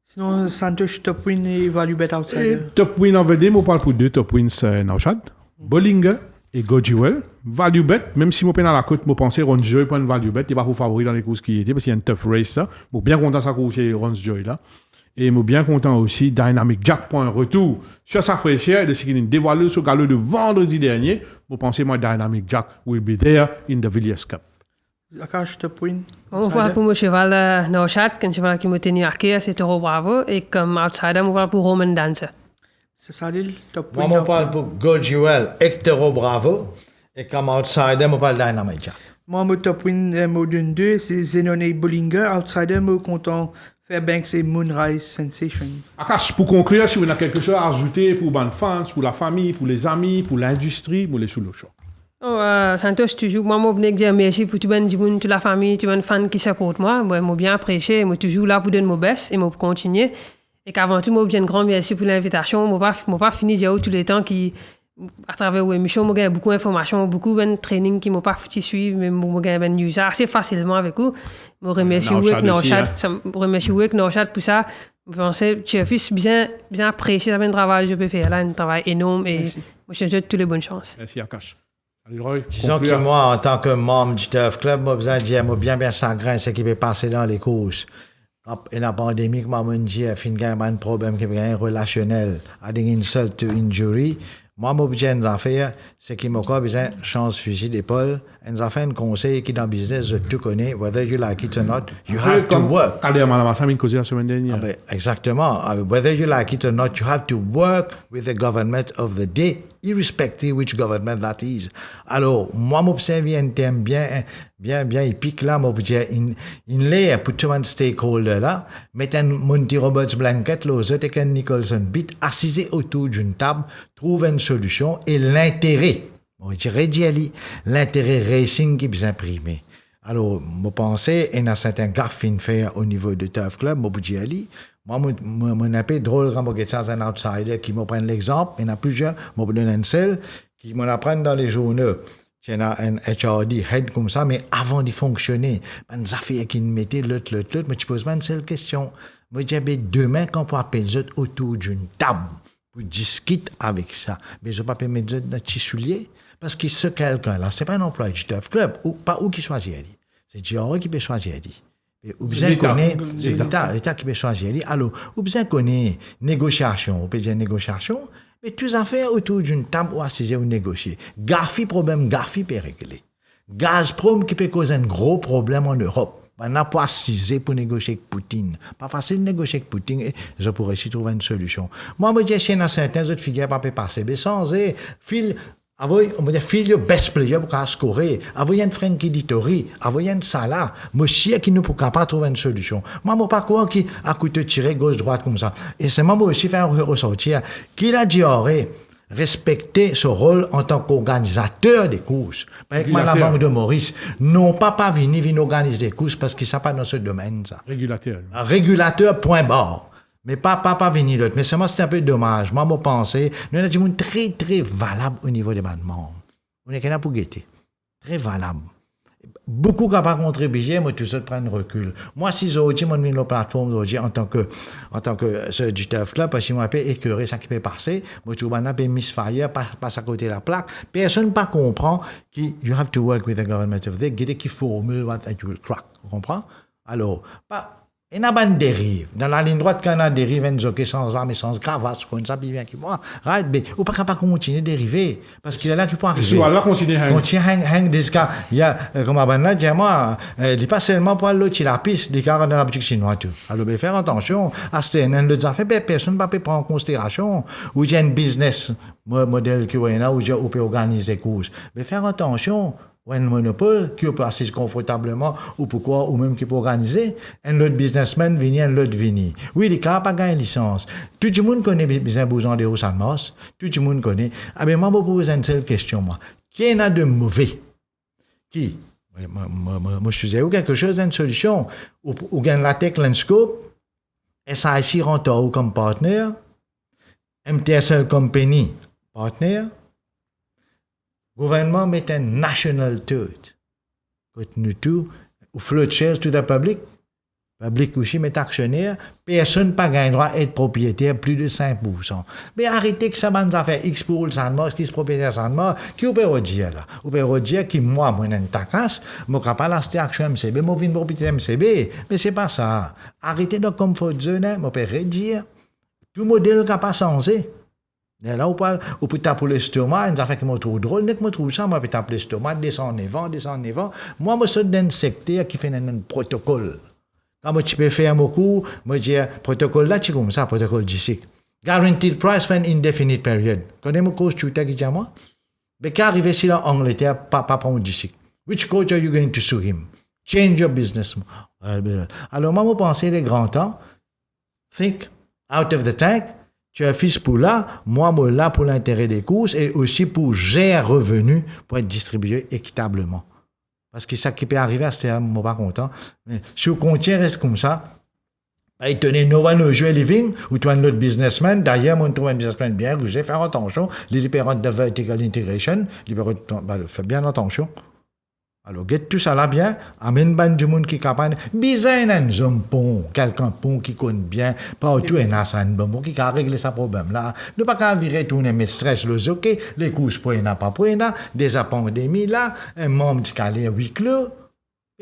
Sinon, Santosh, top win et value bet outsider. Top win en VD, on parle pour deux top wins Nauchad, Bollinger et Gojiwell. Value bet, même si je suis dans la côte, je pense que Ron Joy prend une value bet, il n'est pas pour favori dans les courses qui étaient, parce qu'il y a une tough race, ça. Bon, bien content ça course Ron Joy là. Et je suis bien content aussi, Dynamic Jack pour un retour sur sa fraîcheur de ce qu'il a dévoilé sur le galop de vendredi dernier. Vous pensez, moi, Dynamic Jack will be there in the Villiers Cup. Akash, te point. On voit pour mon cheval Norchat, qu'un cheval qui m'a tenu à cœur, c'est Toro Bravo. Et comme outsider, on voit pour Roman Dancer. C'est ça, l'île, te point. Moi, je parle pour Gojuel, Hectoro Bravo. Et comme outsider, je parle Dynamic Jack. Moi, je te point, mot d'une deux, c'est Zenone Bollinger. Outsider, moi, content. Fairbanks et Moonrise Sensation. Akash, pour conclure, si vous avez quelque chose à ajouter pour les fans, pour la famille, pour les amis, pour l'industrie, vous les sous le show. Santosh, toujours, moi, je veux dire merci pour tout le monde, toute la famille, tous les fans qui supportent moi. Moi, je bien apprécié. Moi, toujours là pour donner mon best et moi, pour continuer. Et qu'avant tout, moi, je un grand merci pour l'invitation. Moi, pas fini de tous les temps qui, à travers l'émission, moi, j'ai beaucoup d'informations, beaucoup de training qui m'ont pas foutu suivre, mais moi, j'ai ben news assez facilement avec vous. Je remercie Wick Norchat pour ça. Je pense que tu as bien apprécié le travail que je peux faire là, un travail énorme et moi, je te souhaite toutes les bonnes chances. Merci, Akash. Salut, Roy. Disons que moi, en tant que membre du Turf Club, moi, besoin de dire, moi, bien sanglant ce qui peut passer dans les courses. Quand la pandémie, moi, je dis, il y a un problème qui est relationnel, adding insult to injury. Moi, mon budget des affaires, c'est qu'il m'a besoin de chance fusil d'épaule. Une affaire, un conseil qui dans le business, je te connais, whether you like it or not, you have to work. La semaine dernière. Exactement. Whether you like it or not, you have to work with the government of the day, irrespective which government that is. Alors, moi, m'observe un thème bien épique là, mon budget, in lay pour tout un stakeholder là, mettre un Monty Roberts blanket, l'autre, et un Nicholson beat, assisé autour d'une table, trouve une solution et l'intérêt, on dirait l'intérêt racing qui est imprimé. Alors, je pense qu'il y a un certain gaffe à faire au niveau du Turf Club, moi, mon appel drôle quand je suis un outsider qui me prend l'exemple, il y en a plusieurs, je me donne un seul, qui m'en apprennent dans les journaux. Il y en a un HRD, head comme ça, mais avant de fonctionner, des affaires qui me mettaient l'autre, mais tu poses pas une seule question. Moi, je dis, demain, quand on appelle les autres autour d'une table, pour discuter avec ça, mais je ne peux pas mettre dans petit soulier, parce que ce quelqu'un-là, ce n'est pas un employé du Turf Club, ou pas où qui choisit. C'est Dior qui peut choisir. Ou bien connaît l'État qui peut choisir. Alors, ou bien connaît négociation, on peut dire négociation, mais toutes affaires autour d'une table ou assises ou négocier. Gafi problème, Gafi peut régler. Gazprom qui peut causer un gros problème en Europe. On n'a pas assisé pour négocier avec Poutine. Pas facile de négocier avec Poutine et je pourrais essayer de trouver une solution. Moi, je dis, chez certains autres figures pas passer, mais sans fil. On va dire, fil best player pour scorer. Avoyer un Frankie Dittori, avoyer un Salah, monsieur qui nous pourra pas trouver une solution. Moi, je ne pas croire qui a coûté tirer gauche-droite comme ça. Et c'est moi aussi faire ressortir qu'il a dit, respecter ce rôle en tant qu'organisateur des courses. Par exemple, la banque de Maurice, non pas venir organiser des courses parce qu'ils ne sont pas dans ce domaine, ça. Régulateur, point barre. Mais pas venir l'autre. Mais seulement, c'est un peu dommage. Moi, mon pensée, nous avons des gens très, très valables au niveau des bandes. On est qu'un pour guetter. Très valable. Beaucoup qui n'ont pas contribué, moi, tout ça, prendre recul. Moi, si aujourd'hui, moi, je mis la plateforme aujourd'hui en tant que ce du Turf Club, parce que moi, je peux écœurer ça qui peut passer, moi, tout le monde peut misfire, passe à côté de la plaque. Personne ne comprend que you have to work with the government of the day, qui formule what it will crack. Vous comprenez? Alors, il y a une dérive. Dans la ligne droite, quand on a une dérive, un jockey sans arme et sans cravache, comme ça, puis bien qui voit. Right, mais on ne peut pas continuer à dériver. Parce qu'il est là qui peut arriver. Si on va continuer à hang des cas. Il y a, comme à Banla, dis-moi, il n'est pas seulement pour l'autre, il a la piste, des cas dans la boutique chinoise, tout. Alors, il faut faire attention. À ce moment-là, les affaires, personne ne peut prendre en considération. Ou il y a un business, modèle qui est là, où on peut organiser des courses. Mais faire attention. Ou un monopole qui peut assister confortablement ou pourquoi ou même qui peut organiser un autre businessman vient un autre vini. Oui, les cas pas gagné licence. Tout le monde connaît bien besoin de Roussan-Moss. Tout le monde connaît. Ah ben moi je pose une seule question moi. Qui en a de mauvais? Qui? Moi je faisais ou quelque chose une solution ou gagne la tech landscope. SIC Rentor comme partenaire. MTSL Company partenaire. Gouvernement met un national third. Nous tout, ou float shares to the public. public aussi, mais actionnaire, personne n'a pas le droit d'être propriétaire plus de 5%. Mais arrêtez que ça va nous faire X pour le Sandmore, qui est propriétaire Sandmore, qui vous peut dire là? Vous pouvez dire que moi, je suis un tacasse, je ne peux pas l'acheter action MCB, je suis propriétaire MCB, mais c'est pas ça. Arrêtez de comfort zone, je peux redire, tout modèle qui n'a pas changé. Et là, on peut taper l'estomac, une affaire qui me trouve drôle, dès que je trouve ça, on peut taper l'estomac, descendre en avant. Moi, je suis dans un secteur qui fait un protocole. Quand tu peux faire beaucoup, je dis, protocole là, c'est comme ça, protocole GSIC. Guaranteed price for an indefinite period. Connais mon coach tuteur qui dit à moi? Mais quand arrivé ici en Angleterre, pas prendre GSIC. Which coach are you going to sue him? Change your business. Alors, moi, je pense les grands temps, think out of the tank. Tu as fils pour là, moi, je suis là pour l'intérêt des courses et aussi pour gérer revenus pour être distribué équitablement. Parce que ça qui peut arriver à ce terme, je ne suis pas content. Mais si le comptier reste comme ça, il tenait no one au jeu living, ou tu as un autre businessman, d'ailleurs, moi, je trouve un businessman bien, vous allez faire attention, les différentes de vertical integration, faites bien attention. Alors, get tout ça là bien, amène ban du monde qui est capable, bizarre un homme pont, quelqu'un pont qui connaît bien, pas tout un assan bon, qui a réglé ce problème là. Ne pas qu'à virer tout mes stress, le zoké, les couches pour n'a pas pour des pandémies là, un membre qui a les huis clos.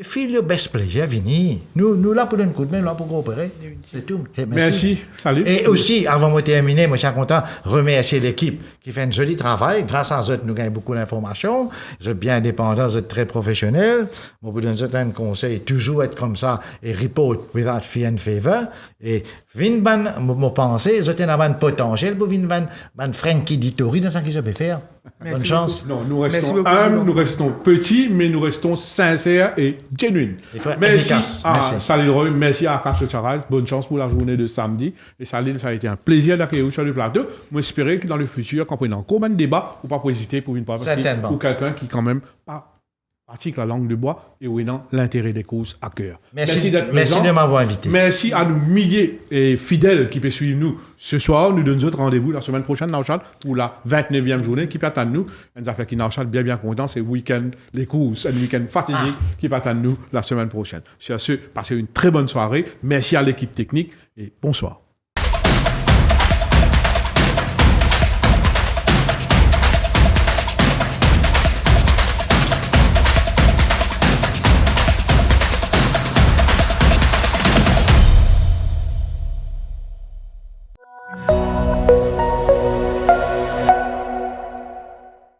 Feel your best player, Vini. Nous là pour donner un coup de main, là pour coopérer. C'est tout. Merci. Salut. Et aussi, avant de terminer, moi, je suis content de remercier l'équipe qui fait un joli travail. Grâce à eux, nous gagnons beaucoup d'informations. Vous êtes bien indépendants, vous êtes très professionnels. Moi, vous donne un conseil, toujours être comme ça et report without fear and favor. Et Vinban, moi, pensez, vous êtes un potentiel pour Vinban, Frankie Dittori, dans ce qu'ils peuvent faire. Bonne chance. Non, nous restons humbles, nous restons petits, mais nous restons sincères et genuines. Merci à Salil Roy, merci à Akash Charaz. Bonne chance pour la journée de samedi. Et Salil, ça a été un plaisir d'accueillir sur le plateau. Moi, j'espère que dans le futur, quand on prenne encore un débat, ou pas hésiter pour une partie, ou quelqu'un qui, quand même, pas pratique la langue de bois et où est l'intérêt des causes à cœur. Merci de m'avoir invité. Merci à nos milliers et fidèles qui peuvent suivre nous ce soir. Nous donnons autre rendez-vous la semaine prochaine, Nauchal, pour la 29e journée qui peut attendre nous. Une affaire qui Nauchal bien content, c'est le week-end, les courses, un week-end fatigué qui peut attendre nous la semaine prochaine. Sur ce, passez une très bonne soirée. Merci à l'équipe technique et bonsoir.